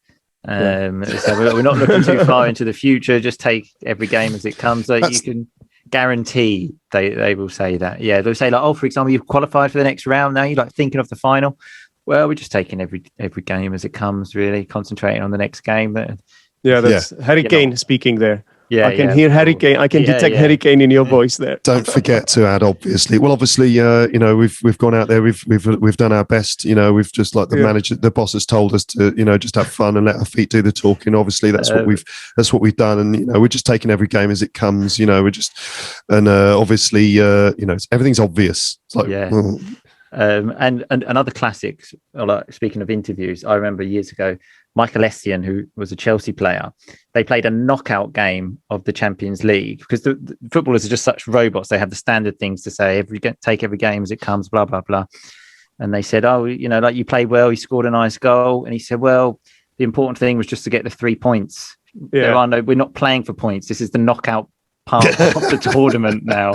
So we're not looking too far into the future. Just take every game as it comes. So you can guarantee they will say that. Yeah, they'll say like, oh, for example, you've qualified for the next round. Now you're like thinking of the final. Well, we're just taking every game as it comes, really concentrating on the next game. That's Harry Kane speaking there. Yeah, I can hear Harry Kane. I can detect Harry Kane in your voice there. Don't forget to add, obviously. Well, obviously, we've gone out there. We've done our best. We've just like the manager, the boss has told us to, just have fun and let our feet do the talking. Obviously, that's what we've done, and we're just taking every game as it comes. We're just, and obviously, everything's obvious. It's like, and another classic, like, speaking of interviews, I remember years ago, Michael Essien, who was a Chelsea player, they played a knockout game of the Champions League, because the footballers are just such robots. They have the standard things to say, take every game as it comes, blah, blah, blah. And they said, oh, like, you played well, you scored a nice goal. And he said, well, the important thing was just to get the 3 points. We're not playing for points. This is the knockout part of the tournament now.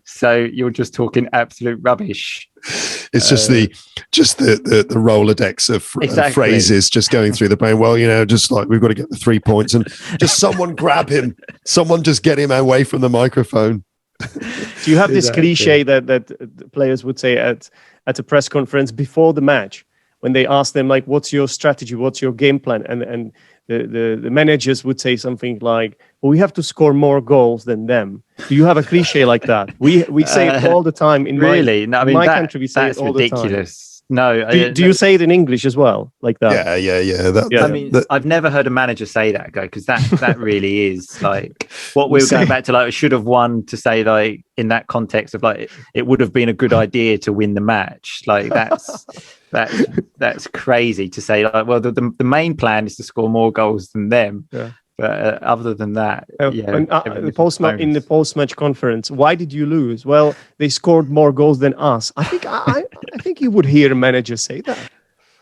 So you're just talking absolute rubbish. It's just the Rolodex of phrases just going through the brain. Well, just like, we've got to get the 3 points, and just someone grab him, someone just get him away from the microphone. Do you have this Exactly. cliche that the players would say at a press conference before the match when they ask them like, "What's your strategy? What's your game plan?" And the managers would say something like, "Well, we have to score more goals than them." Do you have a cliche like that? We say it all the time in Really? No, I mean, my country. We say it that's all ridiculous. No, the time. Do you say it in English as well, like that? Yeah. I mean, I've never heard a manager say that, because that really is like what we were going back to, like, we should have won, to say, like, in that context of like it would have been a good idea to win the match. Like that's crazy to say, like, well, the main plan is to score more goals than them. Yeah. But other than that, in the post-match conference, why did you lose? Well, they scored more goals than us. I think you would hear a manager say that.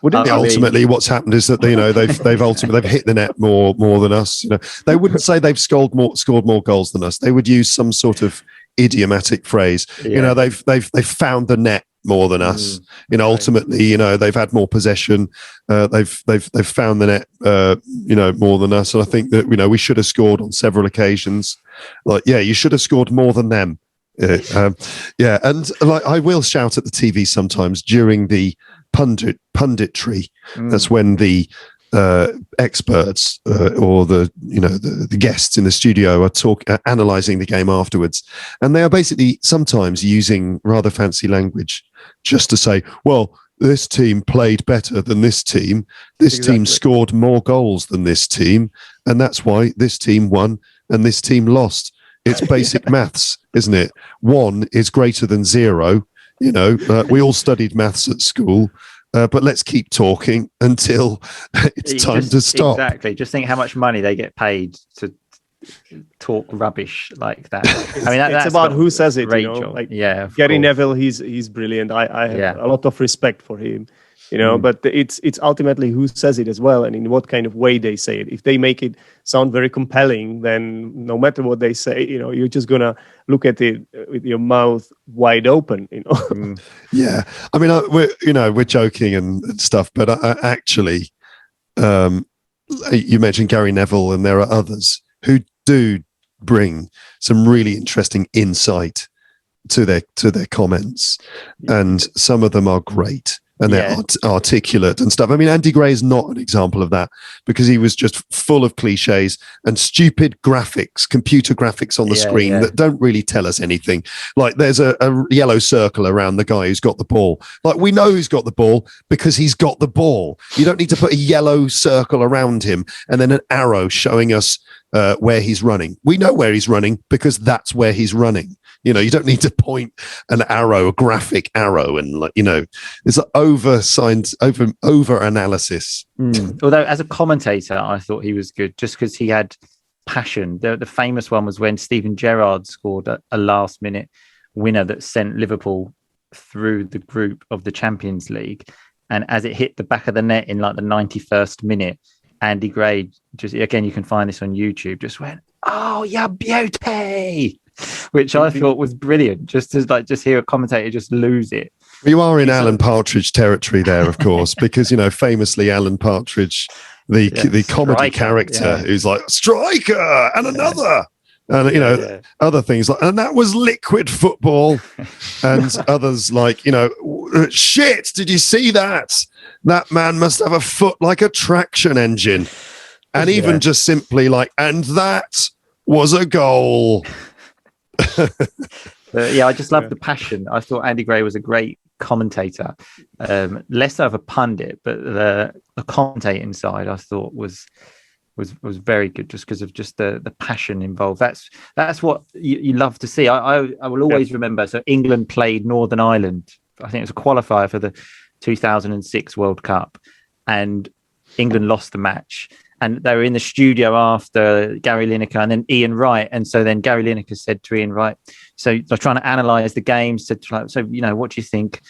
Wouldn't you? Ultimately, what's happened is that they've hit the net more than us. You know, they wouldn't say they've scored more goals than us. They would use some sort of idiomatic phrase. Yeah. You know, they've found the net more than us. You know, ultimately, you know, they've had more possession. They've found the net, you know, more than us. And I think that, you know, we should have scored on several occasions. Like, yeah, you should have scored more than them. Yeah, and like I will shout at the TV sometimes during the punditry. That's when the experts or the guests in the studio are analysing the game afterwards, and they are basically sometimes using rather fancy language just to say, well, this team played better than this team. This team scored more goals than this team, and that's why this team won and this team lost. It's basic maths, isn't it? 1 is greater than 0. You know, we all studied maths at school. But let's keep talking until it's time to stop. Exactly. Just think how much money they get paid to talk rubbish like that. I mean, that's about who says it. You know, job. like Gary Neville, he's brilliant. I have a lot of respect for him. You know, but it's ultimately who says it as well, and in what kind of way they say it. If they make it sound very compelling, then no matter what they say, you know, you're just gonna look at it with your mouth wide open. You know. Yeah, I mean, we're joking and stuff, but actually, you mentioned Gary Neville, and there are others who do bring some really interesting insight to their comments, and some of them are great. And they're articulate and stuff. I mean, Andy Gray is not an example of that, because he was just full of cliches and stupid graphics, computer graphics on the screen that don't really tell us anything. Like, there's a yellow circle around the guy who's got the ball. Like, we know who's got the ball because he's got the ball. You don't need to put a yellow circle around him and then an arrow showing us where he's running. We know where he's running because that's where he's running. You know, you don't need to point an arrow, a graphic arrow, and, like, you know, it's like over analysis. Although as a commentator, I thought he was good just because he had passion. The famous one was when Steven Gerrard scored a last minute winner that sent Liverpool through the group of the Champions League, and as it hit the back of the net in like the 91st minute, Andy Gray, just again, you can find this on YouTube, just went, "Oh, yeah, beauty," which I thought was brilliant. Just to hear a commentator just lose it. You are in Alan Partridge territory there, of course, because, you know, famously Alan Partridge, the comedy character, who's like, striker and another, and, you know, other things like, and that was liquid football, and others like, you know, shit, did you see that? That man must have a foot like a traction engine, and even just simply like, and that was a goal. I just love the passion. I thought Andy Gray was a great commentator, less of a pundit, but the commentating side I thought was very good, just because of just the passion involved. That's what you love to see. I will always remember. So England played Northern Ireland. I think it was a qualifier for the 2006 World Cup, and England lost the match. And they were in the studio after, Gary Lineker and then Ian Wright. And so then Gary Lineker said to Ian Wright, so they're trying to analyse the game, said, so, you know, what do you think?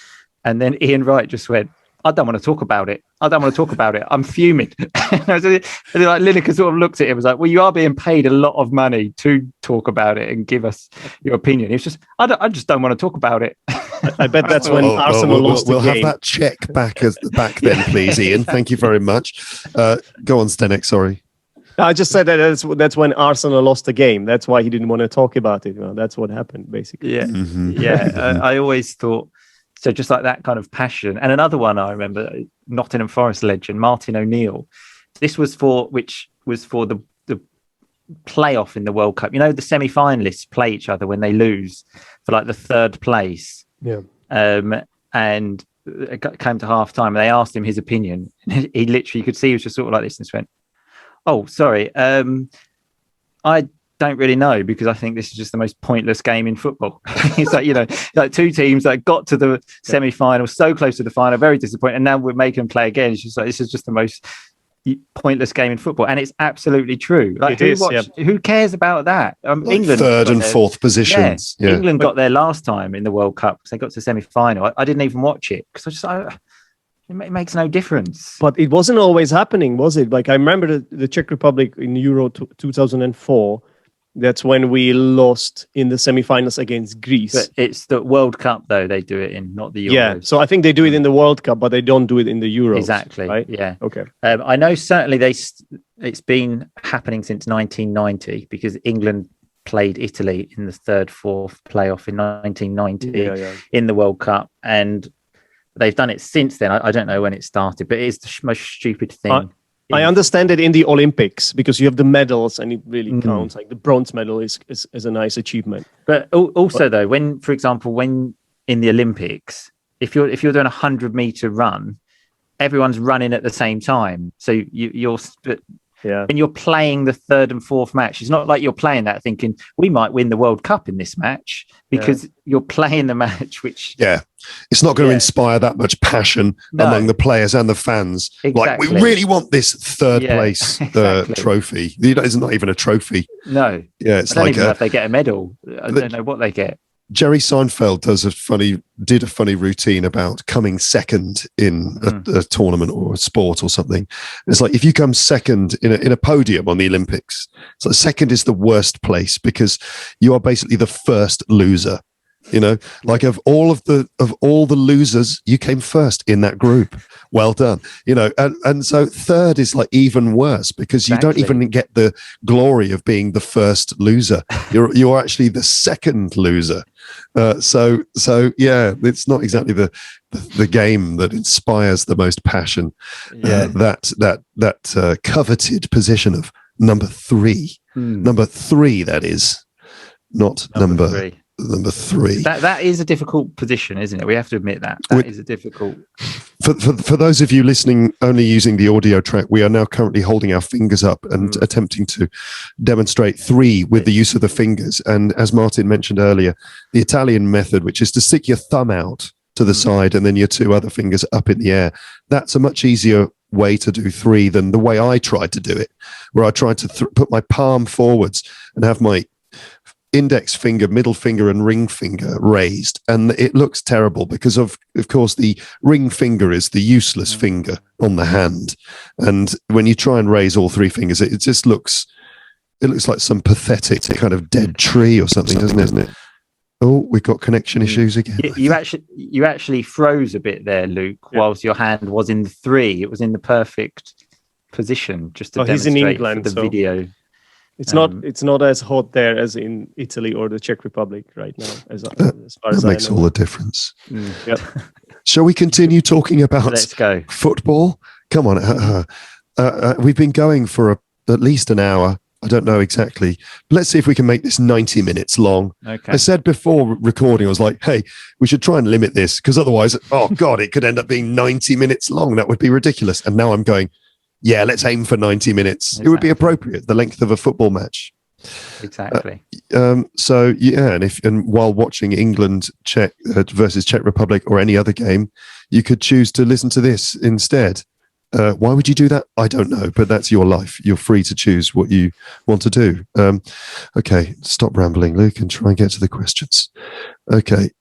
And then Ian Wright just went, I don't want to talk about it. I'm fuming. And like Lineker sort of looked at him and was like, well, you are being paid a lot of money to talk about it and give us your opinion. It's just, I just don't want to talk about it. I bet that's when Arsenal lost the game. We'll have that check back then, please, Ian. Thank you very much. Go on, Zdenek, sorry. I just said that's when Arsenal lost the game. That's why he didn't want to talk about it. Well, that's what happened, basically. Yeah, Mhm. I always thought so. Just like that kind of passion. And another one I remember, Nottingham Forest legend Martin O'Neill. This was for the playoff in the World Cup. You know, the semi-finalists play each other when they lose for like the third place. Yeah. And it came to half time and they asked him his opinion. He literally, you could see he was just sort of like this and just went, "Oh, sorry. I don't really know because I think this is just the most pointless game in football." It's like, like two teams that got to the semi-final, so close to the final, very disappointed, and now we're making them play again. It's just like, this is just the most pointless game in football, and it's absolutely true. Like, who cares about that? England third and fourth positions. Yeah. England got there last time in the World Cup because they got to the semi-final. I didn't even watch it because it makes no difference. But it wasn't always happening, was it? Like, I remember the Czech Republic in Euro 2004. That's when we lost in the semi-finals against Greece. But it's the World Cup, though, they do it in, not the Euros. Yeah, so I think they do it in the World Cup, but they don't do it in the Euros. Exactly, right? Yeah. Okay. I know certainly it's been happening since 1990 because England played Italy in the fourth playoff in 1990 in the World Cup. And they've done it since then. I don't know when it started, but it's the most stupid thing. I understand it in the Olympics because you have the medals and it really counts. Like the bronze medal is a nice achievement. But also, though, for example, when in the Olympics, if you're doing a 100-meter run, everyone's running at the same time. So when you're playing the third and fourth match, it's not like you're playing that thinking we might win the World Cup in this match because you're playing the match, which it's not going to inspire that much passion among the players and the fans. Exactly. Like, we really want this third place trophy. It's not even a trophy. No. Yeah, it's I don't like even know if they get a medal. I don't know what they get. Jerry Seinfeld did a funny routine about coming second in a tournament or a sport or something. It's like, if you come second in a podium on the Olympics, so second is the worst place because you are basically the first loser. Like of all the losers, you came first in that group. Well done. And so third is like even worse because you don't even get the glory of being the first loser. You're actually the second loser. So it's not exactly the game that inspires the most passion. That coveted position of number three. Number three, that is, not number three. Number three. That is a difficult position, isn't it? We have to admit that is a difficult. For those of you listening only using the audio track, we are now currently holding our fingers up and attempting to demonstrate three with the use of the fingers. And as Martin mentioned earlier, the Italian method, which is to stick your thumb out to the side and then your two other fingers up in the air. That's a much easier way to do three than the way I tried to do it, where I tried to put my palm forwards and have my index finger, middle finger and ring finger raised, and it looks terrible because of course the ring finger is the useless finger on the hand, and when you try and raise all three fingers, it just looks like some pathetic kind of dead tree or something, doesn't it? Oh, we've got connection issues again. You actually froze a bit there, Luke, whilst your hand was in the three. It was in the perfect position just to demonstrate he's in England, for the video. It's not as hot there as in Italy or the Czech Republic right now. As far as that makes I know. all the difference. Shall we continue talking about football? Come on. We've been going for at least an hour. I don't know exactly. Let's see if we can make this 90 minutes long. Okay. I said before recording, I was like, hey, we should try and limit this because otherwise, it could end up being 90 minutes long. That would be ridiculous. And now I'm going, yeah, let's aim for 90 minutes. Exactly. It would be appropriate, the length of a football match. Exactly. And while watching England versus Czech Republic or any other game, you could choose to listen to this instead. Why would you do that? I don't know, but that's your life. You're free to choose what you want to do. Okay, stop rambling, Luke, and try and get to the questions. Okay.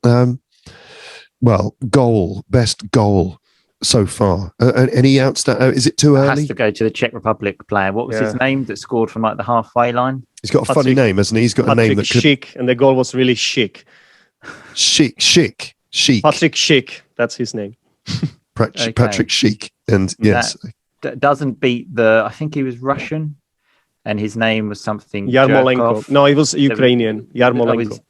Best goal so far. Any outstanding? Is it too early? It has to go to the Czech Republic player. What was his name that scored from like the halfway line? He's got a funny name, hasn't he? He's got a name that could... Schick, and the goal was really chic. Chic. Patrick Schick, that's his name. Patrick Schick, and yes, that doesn't beat I think he was Russian. and his name was something Yarmolenko. Jerkov. No, he was Ukrainian. Yarmolenko.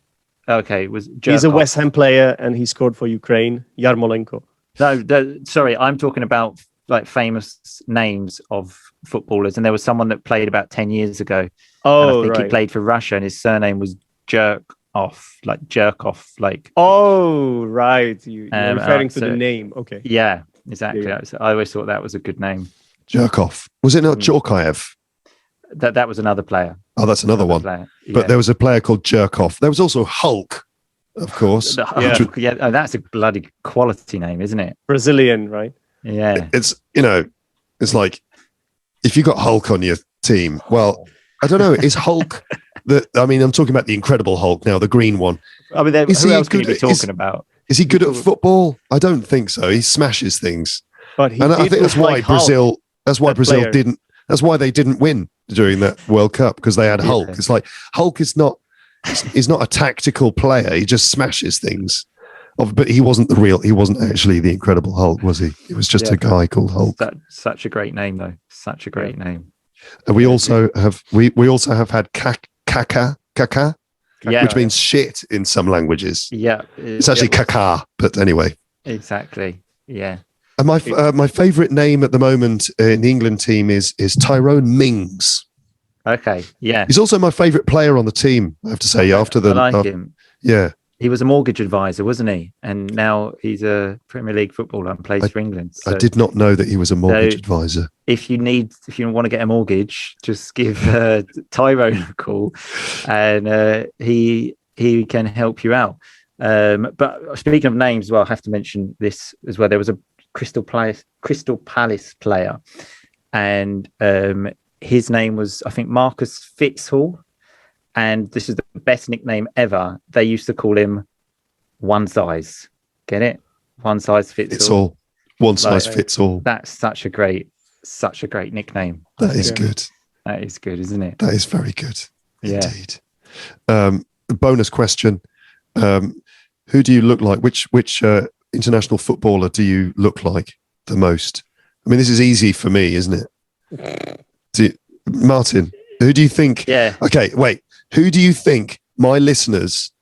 Okay, was Jerkov. He's a West Ham player, and he scored for Ukraine. Yarmolenko. No, sorry, I'm talking about like famous names of footballers, and there was someone that played about 10 years ago. Oh, and I think right. he played for Russia, and his surname was Jerkov, like. Oh, right. You're referring to so- the name. Okay. Yeah, exactly. Yeah. I always thought that was a good name. Jerkov. Was it not Jorkaev? That was another player. Oh, that's another one. Player. But there was a player called Jerkov. There was also Hulk, of course. Yeah. Oh, that's a bloody quality name, isn't it? Brazilian, right? Yeah. It's it's like if you got Hulk on your team, well, I don't know, is Hulk I'm talking about the Incredible Hulk now, the green one. I mean, Is who he else can you good- be talking about? Is he good at football? I don't think so. He smashes things. But he And I did think that's look why like Hulk. Brazil player. didn't that's why they didn't win during that World Cup, because they had Hulk. It's like Hulk is not a tactical player. He just smashes things. But he wasn't actually the Incredible Hulk, was he? He was just a guy called Hulk. That's such a great name, though. Such a great name. And we also have had kaka, which means shit in some languages. Yeah. It's actually kaka, but anyway. Exactly. Yeah. And my favourite name at the moment in the England team is Tyrone Mings. Okay. Yeah. He's also my favourite player on the team, I have to say. I like him. Yeah. He was a mortgage advisor, wasn't he? And now he's a Premier League footballer and plays for England. So, I did not know that he was a mortgage advisor. If you want to get a mortgage, just give Tyrone a call, and he can help you out. But speaking of names, well, I have to mention this as well. There was a Crystal Palace player, and his name was, I think, Marcus Fitzhall. And this is the best nickname ever. They used to call him One Size. Get it? One Size Fits All. One size fits all. That's such a great nickname. That is good. That is good, isn't it? That is very good. Yeah. Indeed. Bonus question. Who do you look like? Which international footballer do you look like the most? I mean, this is easy for me, isn't it? Martin, who do you think? Yeah. Okay, wait. Who do you think my listeners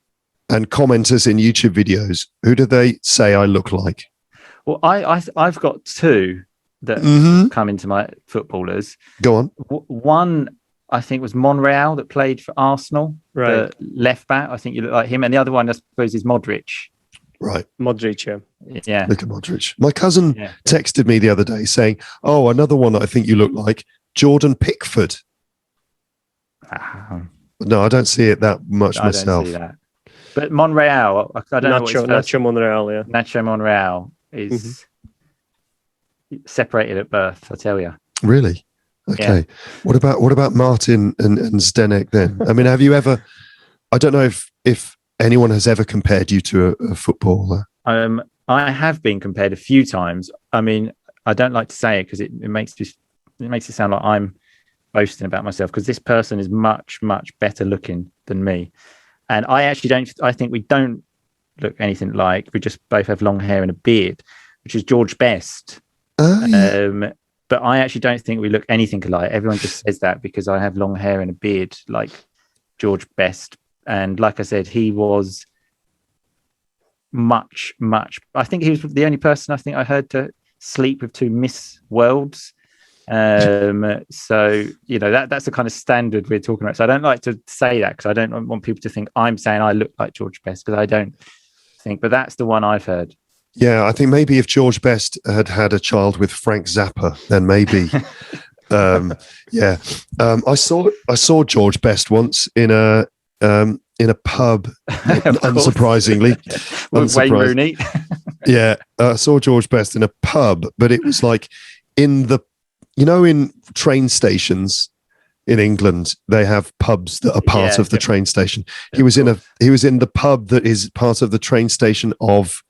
and commenters in YouTube videos, who do they say I look like? Well, I've got two that come into my footballers. Go on. One, I think, was Monreal that played for Arsenal, right? The left back. I think you look like him. And the other one, I suppose, is Modric. Right. Modric, yeah. Yeah. Look at Modric. My cousin texted me the other day saying, "Oh, another one that I think you look like, Jordan Pickford." No, I don't see it that much myself. I don't see that. But Monreal, I don't know what his first... Nacho Monreal, yeah. Nacho Monreal is separated at birth, I tell you. Really? Okay. Yeah. What about Martin and Zdenek then? I mean, have you ever? I don't know if anyone has ever compared you to a footballer. I have been compared a few times. I mean, I don't like to say it because it makes it sound like I'm boasting about myself, because this person is much, much better looking than me. And I think we don't look anything like. We just both have long hair and a beard, which is George Best. Yeah. But I actually don't think we look anything alike. Everyone just says that because I have long hair and a beard like George Best. And like I said, he was much, much. I think he was the only person I think I heard to sleep with two Miss Worlds. So that's the kind of standard we're talking about. So I don't like to say that because I don't want people to think I'm saying I look like George Best, because I don't think. But that's the one I've heard. Yeah, I think maybe if George Best had a child with Frank Zappa, then maybe. I saw George Best once in a pub, unsurprisingly. With Wayne Rooney. Yeah, I saw George Best in a pub, but it was like in train stations in England, they have pubs that are part of the train station. He was in the pub that is part of the train station of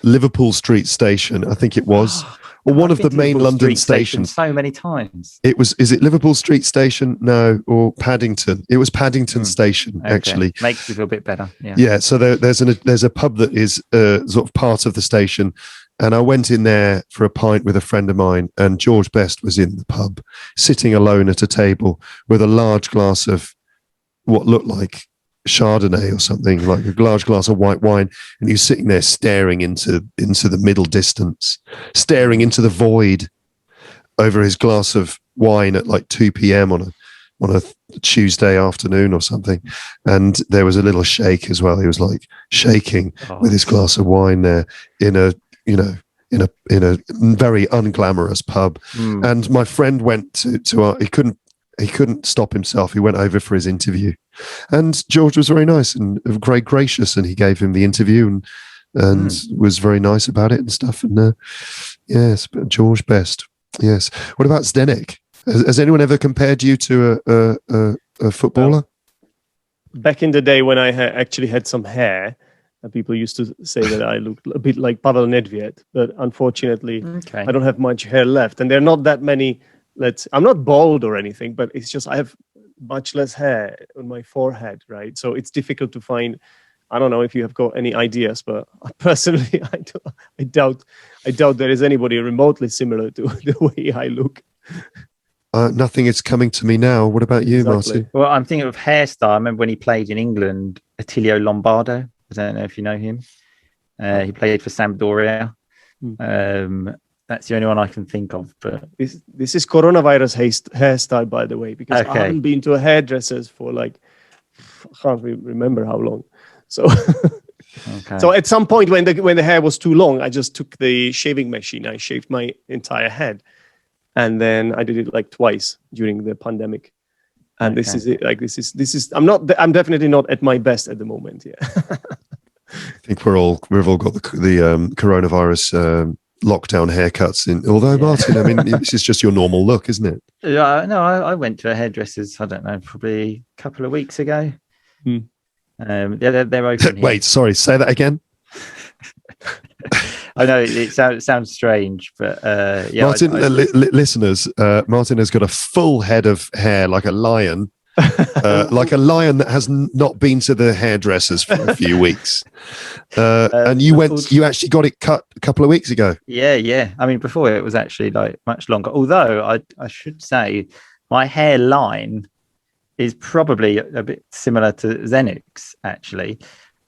Liverpool Street Station, I think it was, or one of the main London stations. So many times. Is it Liverpool Street Station? No, or Paddington? It was Paddington Station, actually. Makes you feel a bit better. Yeah. Yeah. So there's a pub that is sort of part of the station, And I went in there for a pint with a friend of mine, and George Best was in the pub, sitting alone at a table with a large glass of what looked like Chardonnay or something, like a large glass of white wine. And he was sitting there staring into the middle distance, staring into the void over his glass of wine at like 2 p.m. on a Tuesday afternoon or something. And there was a little shake as well. He was like shaking with his glass of wine there in a very unglamorous pub. And my friend went to he couldn't stop himself. He went over for his interview, and George was very nice and very gracious, and he gave him the interview and was very nice about it and stuff. And yes, but George Best. Yes. What about Zdenek? Has anyone ever compared you to a footballer? Back in the day when I actually had some hair, people used to say that I looked a bit like Pavel Nedvěd, but unfortunately, I don't have much hair left. And there are not that many, I'm not bald or anything, but it's just I have much less hair on my forehead, right? So it's difficult to find. I don't know if you have got any ideas, but personally, I doubt there is anybody remotely similar to the way I look. Nothing is coming to me now. What about you, Martin? Well, I'm thinking of hairstyle. I remember when he played in England, Attilio Lombardo. I don't know if you know him. He played for Sampdoria. That's the only one I can think of. But this is coronavirus hairstyle, by the way, because I haven't been to a hairdresser's for I can't remember how long. So, so at some point when the hair was too long, I just took the shaving machine. I shaved my entire head, and then I did it twice during the pandemic. And this is it. This is. I'm definitely not at my best at the moment. Yeah. I think we've all got the coronavirus lockdown haircuts in. Although Martin, I mean, this is just your normal look, isn't it? Yeah. No, I went to a hairdresser's. I don't know, probably a couple of weeks ago. They're open here. Wait, sorry, say that again. I know it sounds strange, but Martin, listeners, Martin has got a full head of hair like a lion, like a lion that has not been to the hairdressers for a few weeks. And you actually got it cut a couple of weeks ago. Yeah. I mean, before it was actually much longer. Although I should say, my hairline is probably a bit similar to Zdenek's, actually.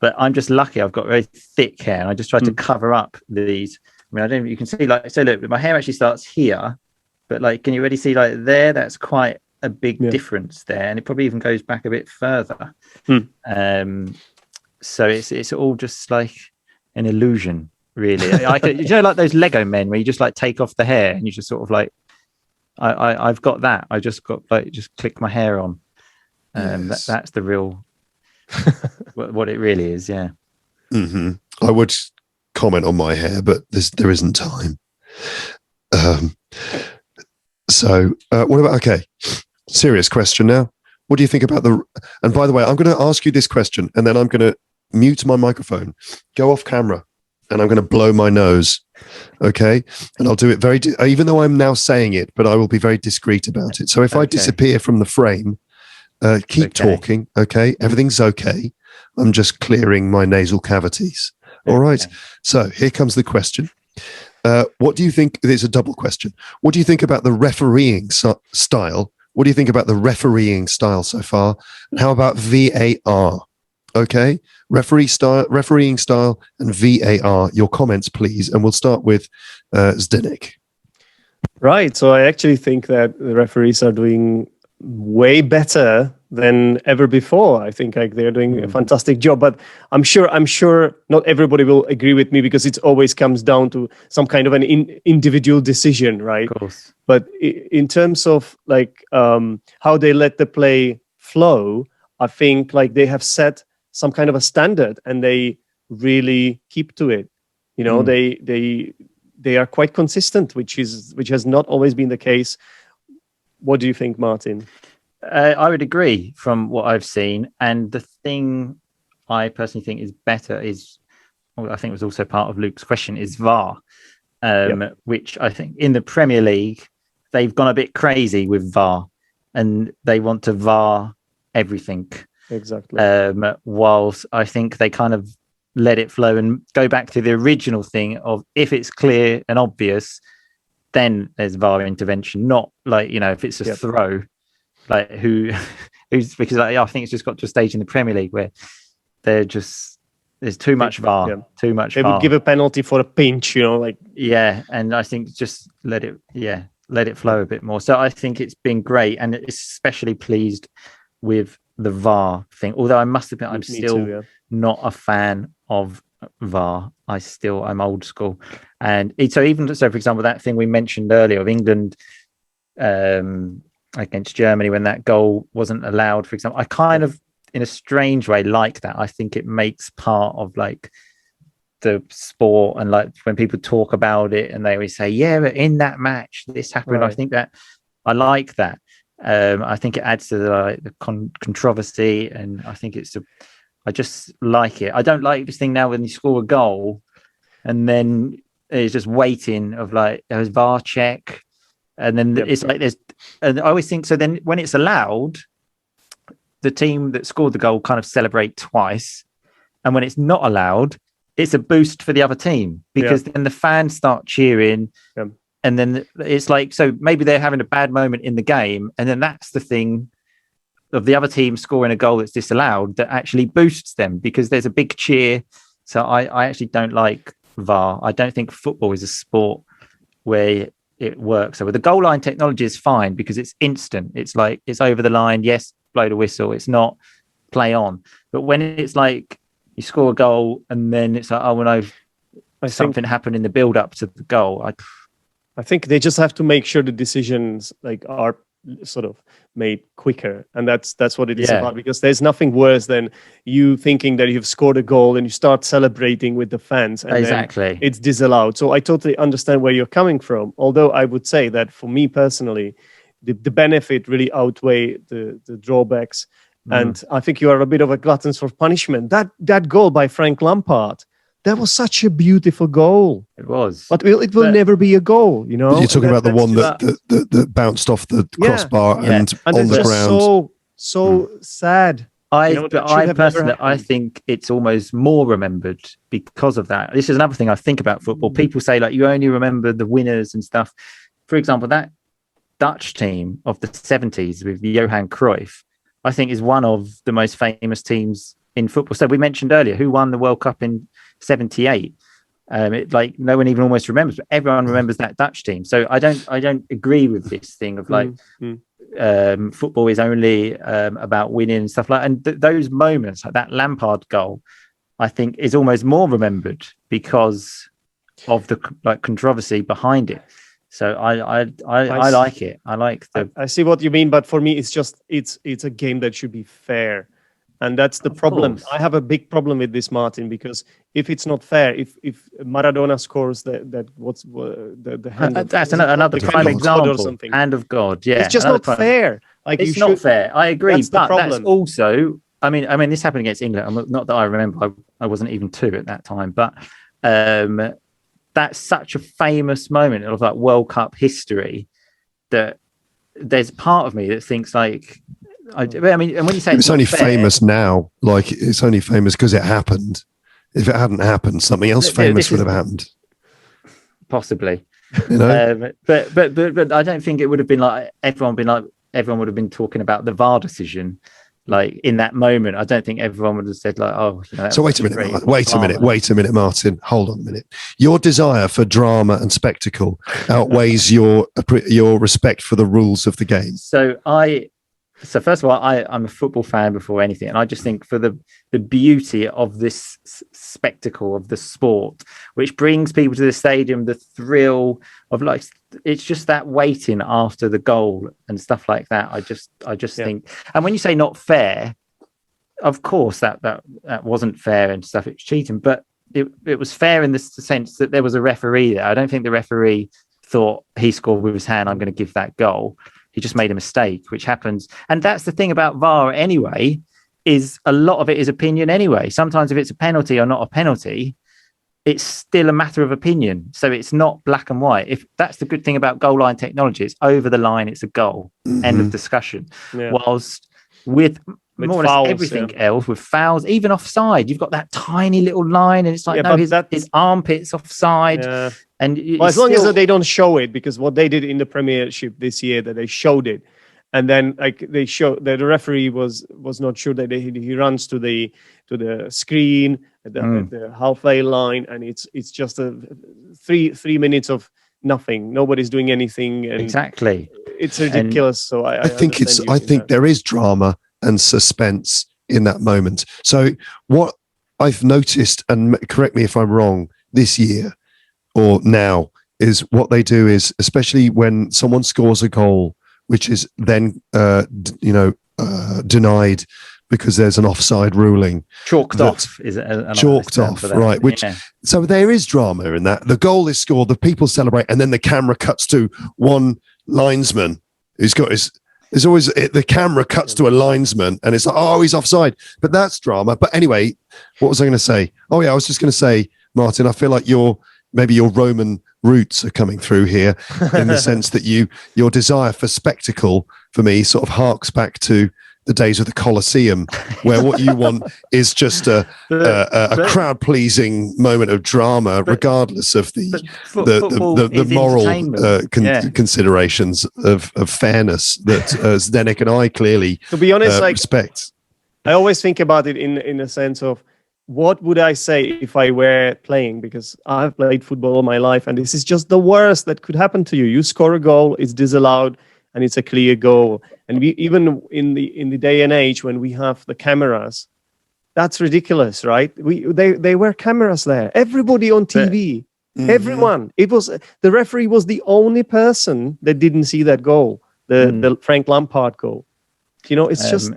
But I'm just lucky I've got very thick hair, and I just tried to cover up these. I mean, I don't know if you can see, so look, my hair actually starts here, but can you already see there? That's quite a big difference there. And it probably even goes back a bit further. So it's all just like an illusion, really. Like those Lego men where you just take off the hair and you just sort of I've got that. I just got just click my hair on. Yes. That's the real what it really is. Yeah. I would comment on my hair, but there isn't time. So what about serious question now? What do you think about and by the way, I'm going to ask you this question, and then I'm going to mute my microphone, go off camera, and I'm going to blow my nose. Okay. And I'll do it even though I'm now saying it, but I will be very discreet about it. So if I disappear from the frame, keep talking. Okay. Everything's okay. I'm just clearing my nasal cavities. All right. So here comes the question. What do you think? There's a double question. What do you think about the refereeing style? What do you think about the refereeing style so far? And how about VAR? Okay. Refereeing style and VAR. Your comments, please. And we'll start with Zdenek. Right. So I actually think that the referees are doing way better than ever before. I think they're doing a fantastic job, but I'm sure not everybody will agree with me, because it always comes down to some kind of an individual decision, right? Of course. But in terms of how they let the play flow, I think they have set some kind of a standard, and they really keep to it. You know, they are quite consistent, which has not always been the case. What do you think, Martin? I would agree from what I've seen. And the thing I personally think is better is, I think was also part of Luke's question, is VAR, which I think in the Premier League, they've gone a bit crazy with VAR, and they want to VAR everything. Exactly. Whilst I think they kind of let it flow and go back to the original thing of if it's clear and obvious, then there's VAR intervention, not like, if it's a throw, like who's because I think it's just got to a stage in the Premier League where there's too much VAR, too much They VAR. would give a penalty for a pinch, and I think just let it flow a bit more. So I think it's been great, and especially pleased with the VAR thing. Although I must admit, I'm still not a fan of VAR. I'm old school, and for example, that thing we mentioned earlier of England against Germany when that goal wasn't allowed, for example, I kind of, in a strange way, like that. I think it makes part of like the sport, and like when people talk about it and they always say, but in that match this happened. I think that I like that. I think it adds to the controversy, and I think I just like it. I don't like this thing now when you score a goal and then it's just waiting of like there's VAR check, and then it's like and I always think so. Then when it's allowed, the team that scored the goal kind of celebrate twice, and when it's not allowed, it's a boost for the other team because then the fans start cheering, and then it's like, so maybe they're having a bad moment in the game, and then that's the thing of the other team scoring a goal that's disallowed that actually boosts them because there's a big cheer. So I actually don't like VAR. I don't think football is a sport where it works. So with the goal line technology is fine because it's instant. It's like, it's over the line. Yes, blow the whistle. It's not play on. But when it's like you score a goal and then it's like, oh no, something happened in the build up to the goal. I think they just have to make sure the decisions like are sort of made quicker, and that's what it is about, because there's nothing worse than you thinking that you've scored a goal and you start celebrating with the fans and then it's disallowed. So I totally understand where you're coming from, although I would say that for me personally the benefit really outweigh the drawbacks. And I think you are a bit of a glutton for punishment. That goal by Frank Lampard, that was such a beautiful goal. It was. But it will never be a goal, you know? You're talking about the one that bounced off the crossbar and on the ground. So sad. I think it's almost more remembered because of that. This is another thing I think about football. People say, like, you only remember the winners and stuff. For example, that Dutch team of the 70s with Johan Cruyff, I think is one of the most famous teams in football. So we mentioned earlier who won the World Cup in 78. Like no one even almost remembers, but everyone remembers that Dutch team. So I don't agree with this thing of like football is only about winning and stuff like. And those moments, like that Lampard goal, I think is almost more remembered because of the like controversy behind it. So I like it. I see what you mean, but for me, it's just it's a game that should be fair. And that's the problem. I have a big problem with this, Martin, because if it's not fair, if Maradona scores the hand that's another prime example, hand of God. Yeah, it's just not fair. Like it's not fair. I agree, but that's also. I mean, this happened against England. Not that I remember. I wasn't even 2 at that time, but that's such a famous moment of like World Cup history that there's part of me that thinks like. I mean, and when you say it's only famous now, like it's only famous because it happened. If it hadn't happened, something else famous would have happened. Possibly, you know. But I don't think it would have been like everyone would have been talking about the VAR decision, like in that moment. I don't think everyone would have said like, oh. You know, so wait a minute, Martin. Hold on a minute. Your desire for drama and spectacle outweighs your respect for the rules of the game. So first of all, I'm a football fan before anything, and I just think for the beauty of this spectacle of the sport, which brings people to the stadium, the thrill of like it's just that waiting after the goal and stuff like that. I just think, and when you say not fair, of course that wasn't fair and stuff. It's cheating, but it was fair in the sense that there was a referee there. I don't think the referee thought he scored with his hand, I'm going to give that goal. He just made a mistake, which happens. And that's the thing about VAR anyway, is a lot of it is opinion anyway. Sometimes if it's a penalty or not a penalty, it's still a matter of opinion. So it's not black and white. If that's the good thing about goal line technology, it's over the line, it's a goal. End of discussion. Yeah. Whilst with more or less fouls, everything else with fouls, even offside. You've got that tiny little line, and it's like his armpits offside. Yeah. And as long as they don't show it, because what they did in the Premiership this year, that they showed it, and then like they show that the referee was not sure that he runs to the screen at the halfway line, and it's just a 3 minutes of nothing. Nobody's doing anything. And exactly. It's ridiculous. So I think there is drama and suspense in that moment. So what I've noticed, and correct me if I'm wrong, this year or now, is what they do is, especially when someone scores a goal, which is then denied because there's an offside ruling. Chalked off, right? So there is drama in that. The goal is scored, the people celebrate, and then the camera cuts to one linesman who's got his. There's always the camera cuts to a linesman, and it's like, oh, he's offside. But that's drama. But anyway, what was I going to say? Oh yeah, I was just going to say, Martin, I feel like maybe your Roman roots are coming through here, in the sense that your desire for spectacle for me sort of harks back to the days of the Colosseum, where what you want is just a crowd-pleasing moment of drama, regardless of the moral considerations of fairness that Zdenek and I clearly, to be honest, respect. I always think about it in a sense of, what would I say if I were playing? Because I've played football all my life, and this is just the worst that could happen to you. You score a goal, it's disallowed, and it's a clear goal. And even in the day and age when we have the cameras, that's ridiculous, right? They were cameras there. Everybody on TV, everyone. It was the referee was the only person that didn't see that goal, the Frank Lampard goal. It's just.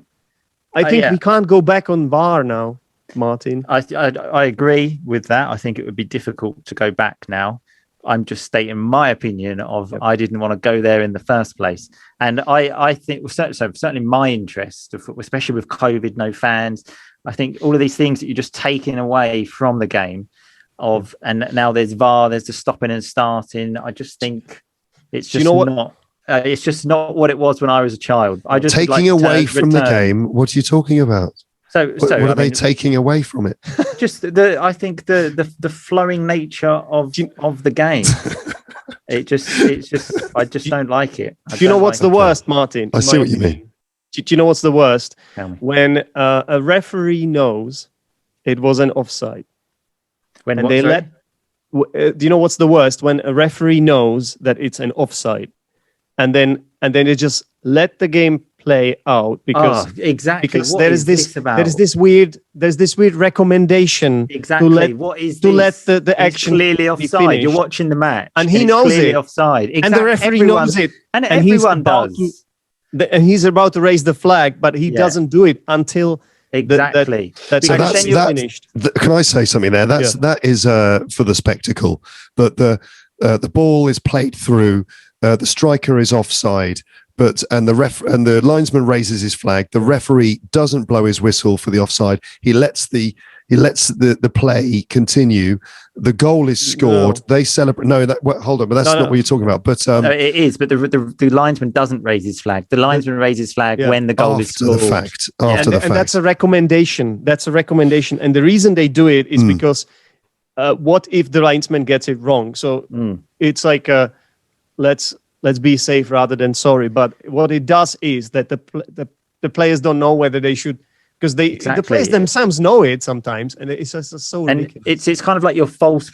I think we can't go back on VAR now, Martin. I agree with that. I think it would be difficult to go back now. I'm just stating my opinion of I didn't want to go there in the first place. And I think certainly my interest, especially with COVID, no fans, I think all of these things that you're just taking away from the game and now there's VAR, there's the stopping and starting. I just think it's just not. It's just not what it was when I was a child. I just taking away from the game. What are you talking about? What are they taking away from it? Just I think the flowing nature of the game. It's just I just don't like it. Do you know what's the worst, Martin? I see what you mean. Do you know what's the worst? When a referee knows it was an offside. Do you know what's the worst? When a referee knows that it's an offside, and then they just let the game play out because there is this weird recommendation to let the action clearly offside. You're watching the match and he knows it offside, and the referee knows it, and everyone does. And he's about to raise the flag, but he doesn't do it until that's finished. Can I say something there? That is for the spectacle, but the ball is played through. The striker is offside, and the linesman raises his flag. The referee doesn't blow his whistle for the offside. He lets the play continue. The goal is scored. They celebrate. Hold on, but that's not what you're talking about. But no, it is. But the linesman doesn't raise his flag. The linesman raises his flag when the goal is scored. After the fact. And that's a recommendation. That's a recommendation. And the reason they do it is because what if the linesman gets it wrong? So it's like let's be safe rather than sorry. But what it does is that the players don't know whether they should, because the players themselves know it sometimes, and it's just so ridiculous. It's kind of like your false.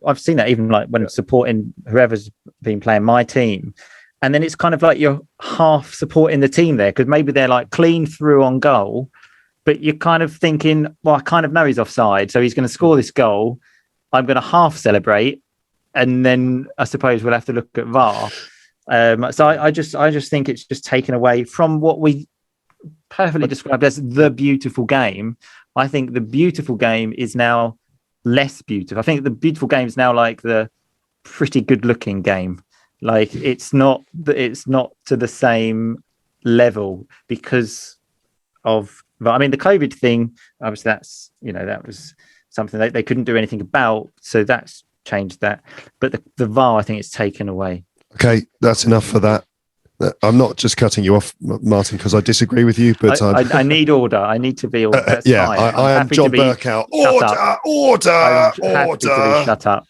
I've seen that even like when supporting whoever's been playing my team, and then it's kind of like you're half supporting the team there because maybe they're like clean through on goal, but you're kind of thinking, well, I kind of know he's offside, so he's going to score this goal. I'm going to half celebrate, and then I suppose we'll have to look at VAR. So I just think it's just taken away from what we perfectly described as the beautiful game. I think the beautiful game is now less beautiful. I think the beautiful game is now like the pretty good looking game. Like it's not to the same level because of, I mean, the COVID thing, obviously that was something they couldn't do anything about. So that's changed that. But the VAR, I think it's taken away. Okay, that's enough for that. I'm not just cutting you off, Martin, because I disagree with you, but I need order. I need to be order. That's fine. I am John Burkow. Order. Happy to be shut up.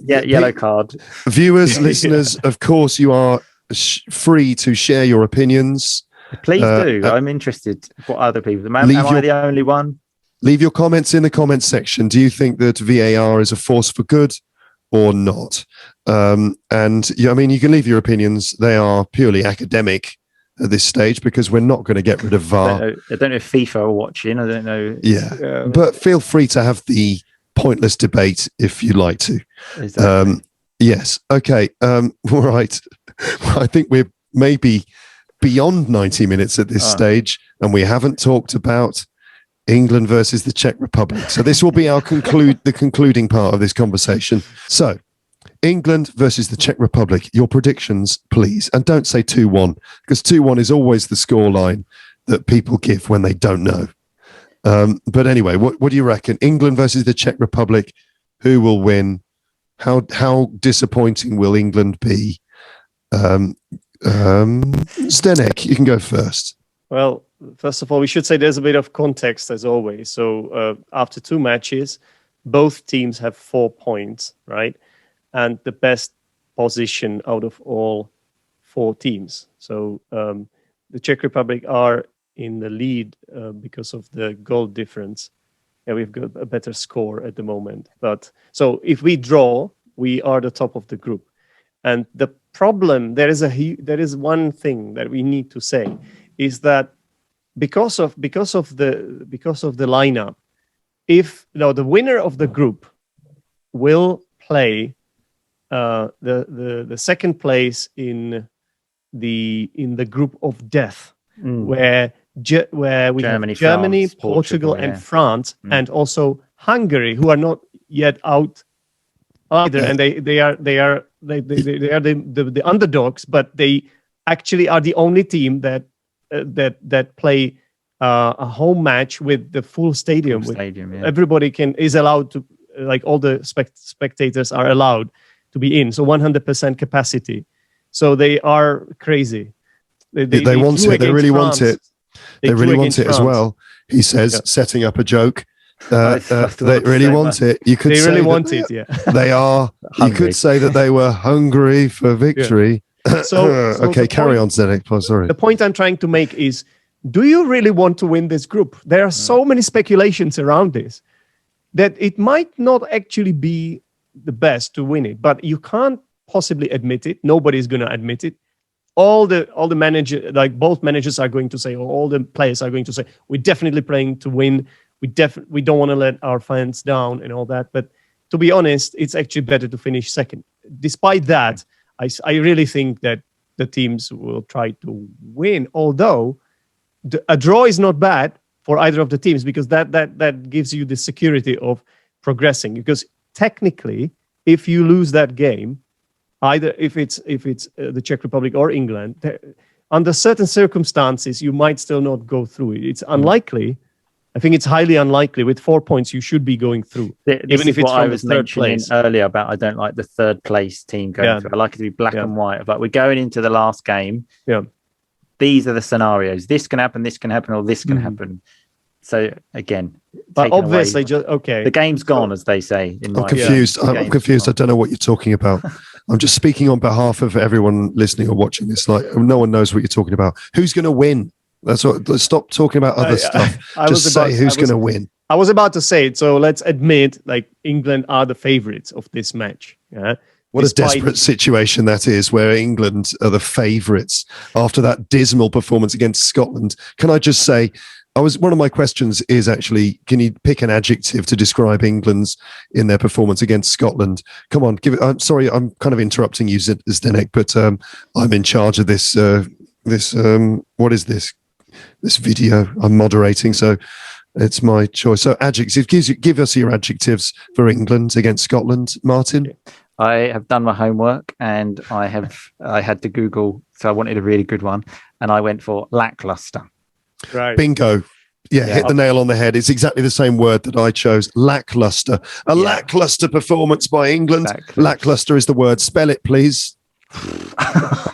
Yellow card. Viewers, listeners, of course, you are free to share your opinions. Please do. I'm interested. What other people? Am I the only one? Leave your comments in the comments section. Do you think that VAR is a force for good or not? And you can leave your opinions. They are purely academic at this stage because we're not going to get rid of VAR. I don't know if FIFA are watching. I don't know. Yeah, but feel free to have the pointless debate if you like to. Exactly. Yes. Okay. All right. I think we're maybe beyond 90 minutes at this stage, and we haven't talked about England versus the Czech Republic. So this will be our the concluding part of this conversation. So England versus the Czech Republic, your predictions, please. And don't say 2-1, because 2-1 is always the scoreline that people give when they don't know. But anyway, what do you reckon? England versus the Czech Republic, who will win? How disappointing will England be? Zdenek, you can go first. Well, first of all, we should say there's a bit of context as always. So after 2 matches, both teams have 4 points, right? And the best position out of all 4 teams. So the Czech Republic are in the lead because of the goal difference. Yeah, we've got a better score at the moment. But so if we draw, we are the top of the group. And the problem, there is one thing that we need to say, is that because of the lineup, the winner of the group will play the second place in the group of death, where we Germany, have Germany, France, Portugal, and France, and also Hungary, who are not yet out either, and they are the underdogs, but they actually are the only team that play a home match with the full stadium. Everybody is allowed to, like all the spectators are allowed to be in, so 100% capacity. So they are crazy. They want it. They really want it. They really want it as well. He says, setting up a joke. They really want it. You could say really want it. Yeah, they are. You could say that they were hungry for victory. So okay, carry on, Zdenek. Oh, sorry. The point I'm trying to make is: do you really want to win this group? There are so many speculations around this that it might not actually be the best to win it, but you can't possibly admit it. Nobody's going to admit it. All the managers, like both managers, are going to say, or all the players are going to say, we're definitely playing to win. We don't want to let our fans down and all that. But to be honest, it's actually better to finish second. Despite that, I really think that the teams will try to win. Although a draw is not bad for either of the teams, because that gives you the security of progressing. Because technically, if you lose that game, either if it's the Czech Republic or England, under certain circumstances, you might still not go through it. It's unlikely. I think it's highly unlikely. With 4 points, you should be going through, even if it's from the third place. Earlier about I don't like the third place team going through. I like it to be black and white. Like we're going into the last game. Yeah, these are the scenarios. This can happen. This can happen, or this can happen. So again, but obviously, the game's gone, as they say. I'm confused. I'm confused. I don't know what you're talking about. I'm just speaking on behalf of everyone listening or watching this. Like, no one knows what you're talking about. Who's going to win? That's what. Let's stop talking about other stuff. Just say who's going to win. I was about to say it. So let's admit, like, England are the favorites of this match. Yeah. What a desperate situation that is, where England are the favourites after that dismal performance against Scotland. Can I just say, one of my questions is actually, can you pick an adjective to describe England's in their performance against Scotland? Come on, give it. I'm sorry, I'm kind of interrupting you, Zdenek, but I'm in charge of this. What is this? This video I'm moderating, so it's my choice. So adjectives, give us your adjectives for England against Scotland, Martin. I have done my homework, and I had to Google, so I wanted a really good one, and I went for lackluster. Right. Bingo. Yeah, hit the nail on the head. It's exactly the same word that I chose. Lackluster. Lackluster performance by England. Exactly. Lackluster is the word. Spell it, please.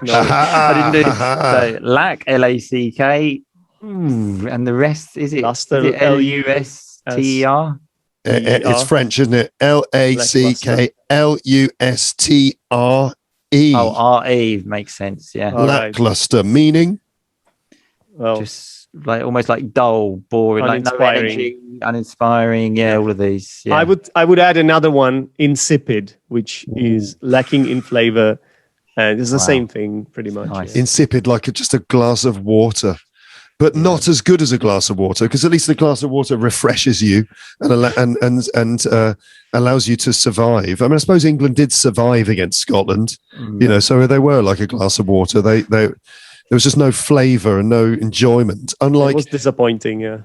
No. I didn't do so. Lack, L-A-C-K, and the rest is it? Luster, Is it L-U-S-T-E-R? It's French, isn't it? Lackluster. Oh, R-E makes sense. Yeah, Lackluster, meaning just like almost like dull, boring, like no energy, uninspiring. Yeah, all of these. Yeah. I would add another one, insipid, which is lacking in flavor, and it's the same thing pretty much. Nice. Yeah. Insipid, like just a glass of water, but not as good as a glass of water, because at least the glass of water refreshes you and allows you to survive. I mean, I suppose England did survive against Scotland, so they were like a glass of water. There was just no flavour and no enjoyment. Unlike, it was disappointing, yeah,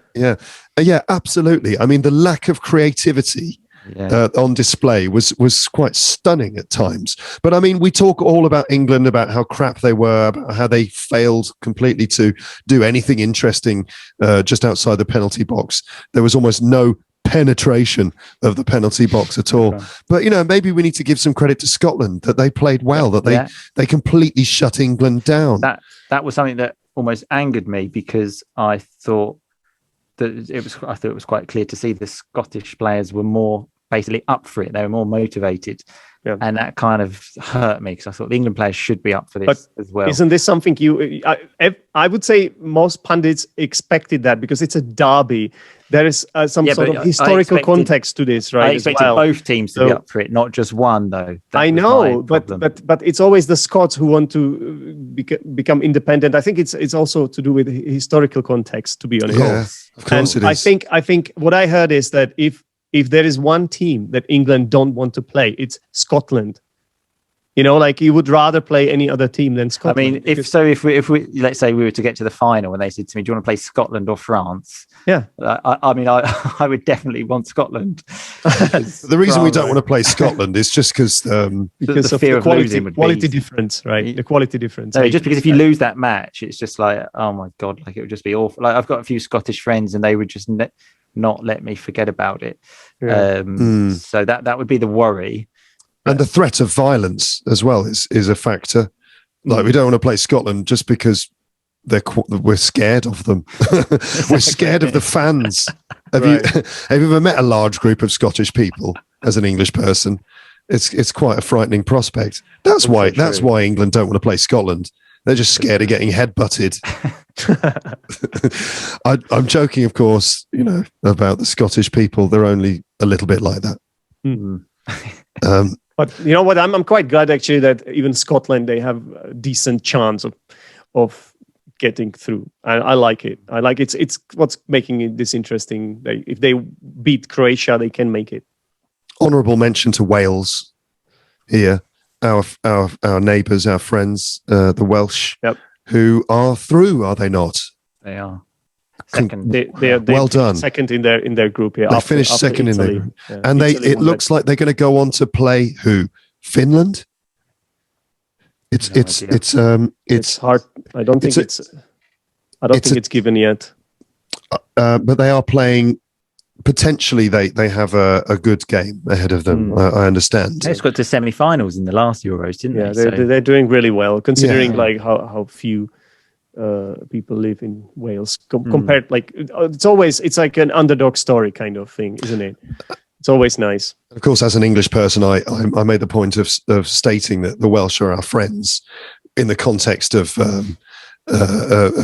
absolutely. I mean, the lack of creativity on display was quite stunning at times. But I mean, we talk all about England, about how crap they were, about how they failed completely to do anything interesting just outside the penalty box. There was almost no penetration of the penalty box at all. But maybe we need to give some credit to Scotland, that they played well, that they completely shut England down. That was something that almost angered me, because I thought it was quite clear to see the Scottish players were more basically up for it. They were more motivated. Yeah. And that kind of hurt me, because I thought the England players should be up for this as well. Isn't this something I would say most pundits expected that, because it's a derby. There is some sort of historical context to this, right? I expected both teams to be up for it, not just one, though. I know, but it's always the Scots who want to become independent. I think it's also to do with historical context, to be honest. Yeah, of course it is. I think what I heard is that if there is one team that England don't want to play, it's Scotland. Like you would rather play any other team than Scotland. I mean, if we let's say we were to get to the final and they said to me, "Do you want to play Scotland or France?" Yeah, I would definitely want Scotland. The reason we don't want to play Scotland is just because the fear of losing would quality difference, right? The quality difference. No, just because if you lose that match, it's just like, oh my god, like it would just be awful. Like I've got a few Scottish friends, and they would just not let me forget about it. Yeah. So that would be the worry. And the threat of violence as well is a factor. Like we don't want to play Scotland just because we're scared of them. We're scared of the fans. Have you ever met a large group of Scottish people as an English person? It's quite a frightening prospect. That's why England don't want to play Scotland. They're just scared of getting headbutted. I'm joking, of course, about the Scottish people. They're only a little bit like that. Mm-hmm. But you know what? I'm quite glad actually that even Scotland, they have a decent chance of getting through. I like it. I like it's what's making this interesting. If they beat Croatia, they can make it. Honourable mention to Wales here. Our neighbours, our friends, the Welsh, who are through, are they not? They are. Second. They're well done. Second in their group. Yeah, they finished second in their group, and it looks like they're going to go on to play who? Finland. It's hard. I don't think it's given yet. But they are playing. Potentially, they have a good game ahead of them. I understand. They got to semi-finals in the last Euros, didn't they? Yeah, they're doing really well, considering like how few people live in Wales compared. Like it's like an underdog story kind of thing, isn't it? It's always nice. Of course, as an English person, I made the point of stating that the Welsh are our friends in the context of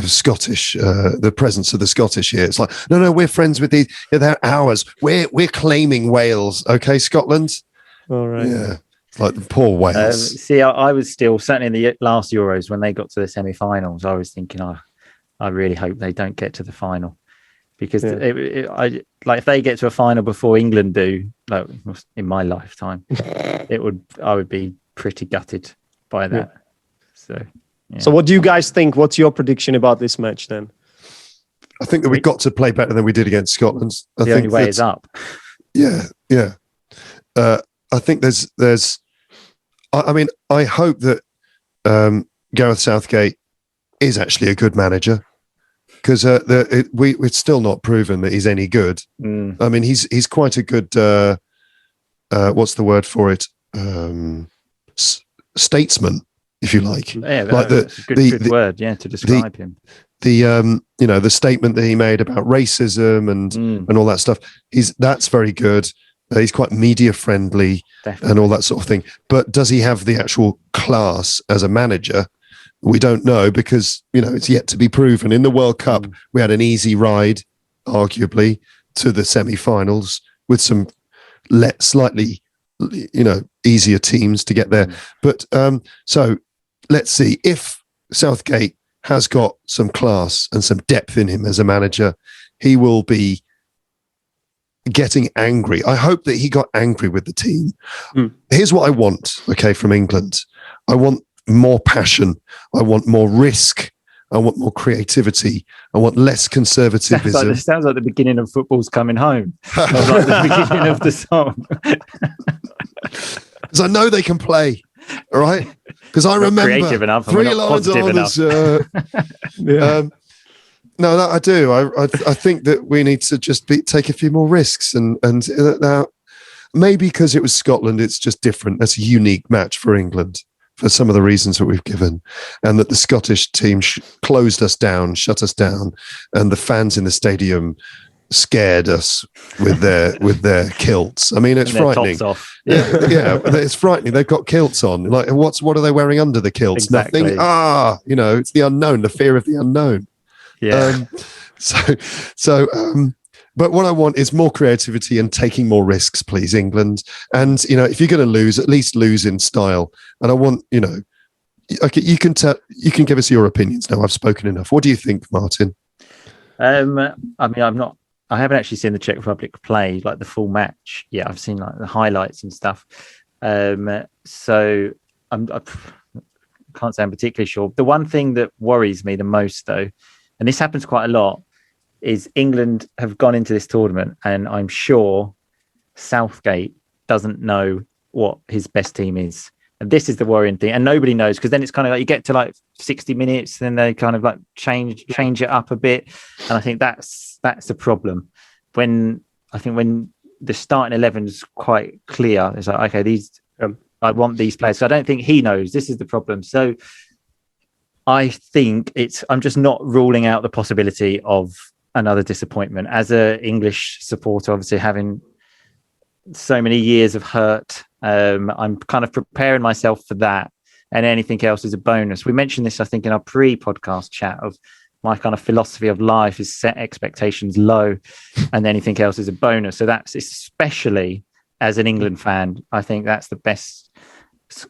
Scottish, the presence of the Scottish here. It's like, no, we're friends with these. They're ours. We're claiming Wales. Okay, Scotland. All right. Yeah, it's like the poor Wales. I was still certainly in the last Euros when they got to the semi-finals. I was thinking, I really hope they don't get to the final, because if they get to a final before England do, like in my lifetime, I would be pretty gutted by that. So. Yeah. So what do you guys think? What's your prediction about this match then? I think that we got to play better than we did against Scotland. The only way is up. Yeah. I think there's. I mean, I hope that Gareth Southgate is actually a good manager, because it's still not proven that he's any good. I mean, he's quite a good. What's the word for it? Statesman. if you like. Yeah, Like that's a good word, to describe him. The statement that he made about racism and all that stuff, that's very good. He's quite media friendly. Definitely. And all that sort of thing. But does he have the actual class as a manager? We don't know, because it's yet to be proven. In the World Cup, we had an easy ride, arguably, to the semi-finals with some slightly easier teams to get there. But so let's see if Southgate has got some class and some depth in him as a manager. He will be getting angry. I hope that he got angry with the team. Here's what I want, from England. I want more passion. I want more risk. I want more creativity. I want less conservatism. Sounds like the beginning of Football's Coming Home. Like the beginning of the song. Because I know they can play. All right, because I remember creative enough, 3 lines on as. No, I do. I think that we need to just take a few more risks, and now maybe because it was Scotland, it's just different. That's a unique match for England for some of the reasons that we've given, and that the Scottish team closed us down, shut us down, and the fans in the stadium scared us with their kilts. I mean, it's frightening. Tops off. Yeah, it's frightening. They've got kilts on. Like, what are they wearing under the kilts? Exactly. Nothing. It's the unknown, the fear of the unknown. Yeah. But what I want is more creativity and taking more risks, please, England. And if you're going to lose, at least lose in style. And I want, okay, you can give us your opinions now. I've spoken enough. What do you think, Martin? I haven't actually seen the Czech Republic play like the full match. Yeah, I've seen like the highlights and stuff. So I can't say I'm particularly sure. The one thing that worries me the most, though, and this happens quite a lot, is England have gone into this tournament, and I'm sure Southgate doesn't know what his best team is. And this is the worrying thing. And nobody knows, because then it's kind of like you get to like 60 minutes, then they kind of like change it up a bit. And I think that's the problem. When the starting 11 is quite clear, it's like, okay, I want these players. So I don't think he knows. This is the problem. So I think I'm just not ruling out the possibility of another disappointment. As an English supporter, obviously having so many years of hurt, I'm kind of preparing myself for that, and anything else is a bonus. We mentioned this, I think, in our pre-podcast chat, of my kind of philosophy of life is set expectations low, and anything else is a bonus. So that's, especially as an England fan, I think that's the best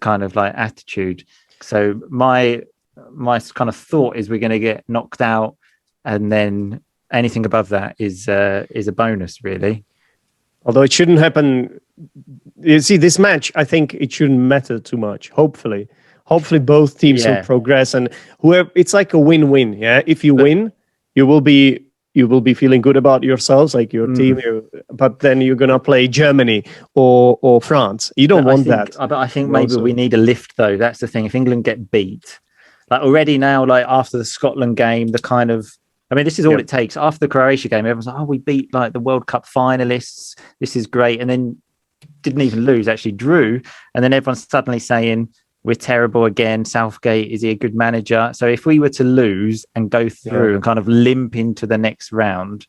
kind of like attitude. So my kind of thought is we're going to get knocked out, and then anything above that is a bonus, really. Although it shouldn't happen. You see, this match, I think it shouldn't matter too much. Hopefully both teams will progress, and it's like a win-win. Yeah, if you win, you will be feeling good about yourselves, like your team. But then you're gonna play Germany or France. You don't want that. But I think maybe we need a lift, though. That's the thing. If England get beat, like already now, like after the Scotland game, this is all it takes. After the Croatia game, everyone's like, we beat like the World Cup finalists. This is great. And then didn't even lose, actually drew. And then everyone's suddenly saying, we're terrible again. Southgate, is he a good manager? So if we were to lose and go through and kind of limp into the next round,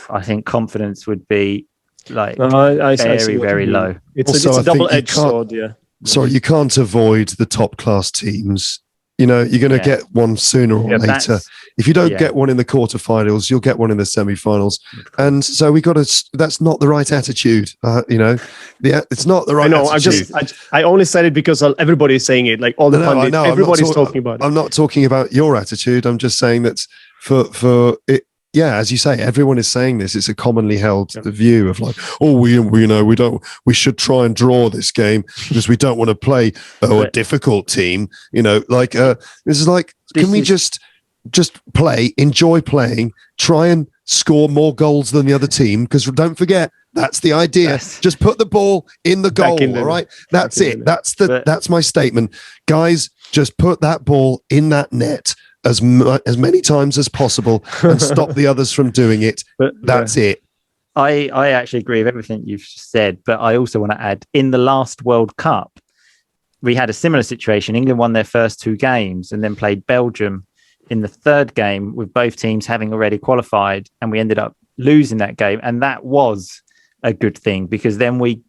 I think confidence would be like very low. It's a double-edged sword, yeah. Sorry, you can't avoid the top-class teams. You're going to get one sooner or later. If you don't get one in the quarterfinals, you'll get one in the semi-finals. And so that's not the right attitude. It's not the right attitude. I only said it because everybody's saying it, like all the pundits, everybody's talking about it. I'm not talking about your attitude. I'm just saying that for it. Yeah, as you say, everyone is saying this. It's a commonly held view of like, we should try and draw this game because we don't want to play a difficult team. This is like, can we just play, enjoy playing, try and score more goals than the other team? Because don't forget, that's the idea. Yes. Just put the ball in the goal. All right, that's it. That's my statement, guys. Just put that ball in that net as many times as possible and stop the others from doing it. That's it. I actually agree with everything you've said, but I also want to add, in the last World Cup, we had a similar situation. England won their first 2 games and then played Belgium in the third game with both teams having already qualified, and we ended up losing that game. And that was a good thing, because then we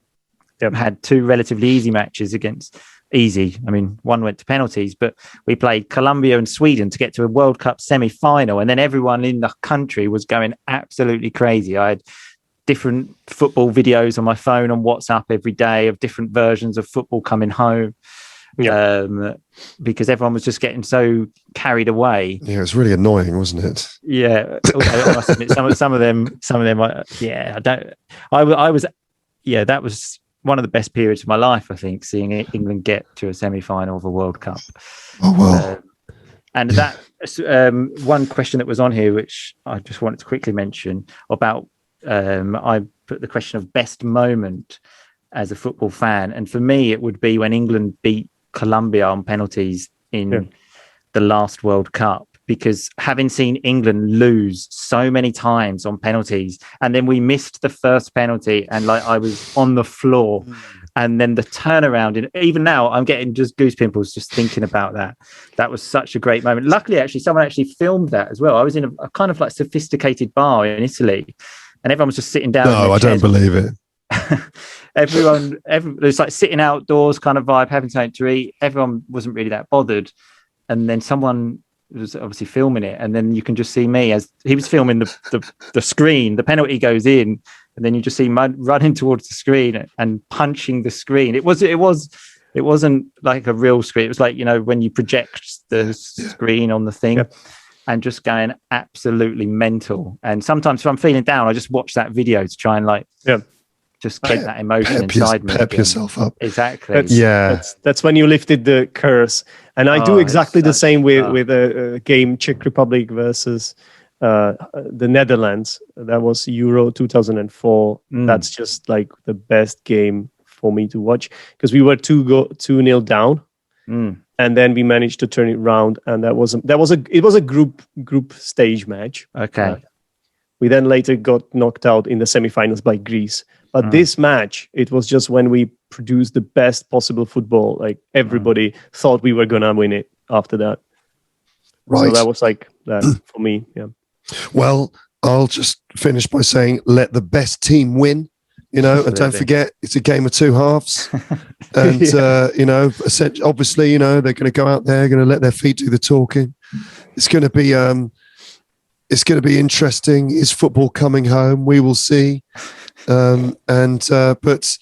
had 2 relatively easy matches against I mean, one went to penalties, but we played Colombia and Sweden to get to a World Cup semi-final, and then everyone in the country was going absolutely crazy. I had different football videos on my phone on WhatsApp every day of different versions of football coming home. Because everyone was just getting so carried away. Yeah, it was really annoying, wasn't it? Yeah, I must admit, some of them. That was one of the best periods of my life, I think, seeing England get to a semi-final of a World Cup. Oh well. And that one question that was on here, which I just wanted to quickly mention about. I put the question of best moment as a football fan, and for me, it would be when England beat Colombia on penalties in the last World Cup, because having seen England lose so many times on penalties, and then we missed the first penalty, and like I was on the floor, and then the turnaround, and even now I'm getting just goose pimples just thinking about that. That was such a great moment. Luckily, actually, someone actually filmed that as well. I was in a kind of like sophisticated bar in Italy, and everyone was just sitting down. No, I don't believe it. Everyone, it was like sitting outdoors kind of vibe, having something to eat. Everyone wasn't really that bothered. And then someone was obviously filming it. And then you can just see me as he was filming the screen. The penalty goes in, and then you just see Mud running towards the screen and punching the screen. It wasn't like a real screen. It was like, you know, when you project the screen on the thing. And just going absolutely mental. And sometimes if I'm feeling down, I just watch that video to try and just get that emotion inside me. Pep yourself up. Exactly. That's when you lifted the curse. And I do exactly the same with a game, Czech Republic versus the Netherlands. That was Euro 2004. That's just like the best game for me to watch, because we were 2-0 down. And then we managed to turn it around, and it was a group stage match. Okay. We then later got knocked out in the semifinals by Greece. But this match, it was just when we produced the best possible football. Like everybody thought we were gonna win it after that. Right. So that was like that for me. Yeah. Well, I'll just finish by saying, let the best team win. You know, and don't forget, it's a game of 2 halves. And, you know, obviously, you know, they're going to go out there, going to let their feet do the talking. It's going to be interesting. Is football coming home? We will see. But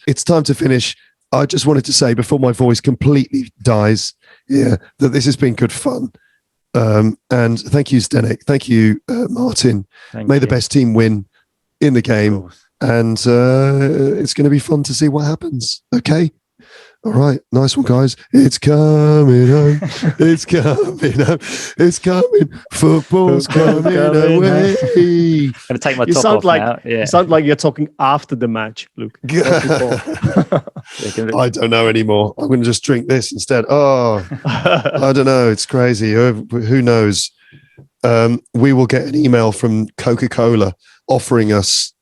it's time to finish. I just wanted to say, before my voice completely dies, that this has been good fun. And thank you, Zdenek. Thank you, Martin. May the best team win in the game. And it's going to be fun to see what happens. Okay. All right. Nice one, guys. It's coming home. It's coming home. It's coming. Football's coming away. I'm going to take my top off now. Yeah. You sound like you're talking after the match, Luke. I don't know anymore. I'm going to just drink this instead. Oh, I don't know. It's crazy. Who knows? We will get an email from Coca-Cola offering us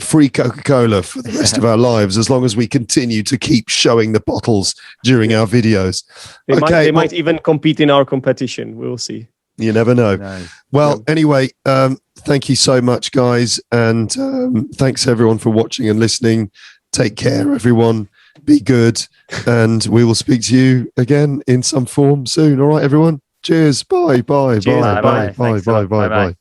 free Coca-Cola for the rest of our lives, as long as we continue to keep showing the bottles during our videos. They might even compete in our competition. We'll see. You never know. Well, anyway, thank you so much, guys. And thanks everyone for watching and listening. Take care, everyone. Be good. And we will speak to you again in some form soon. All right, everyone. Cheers. Bye. Bye. Cheers. Bye. Bye. Bye. Bye. Bye. Bye.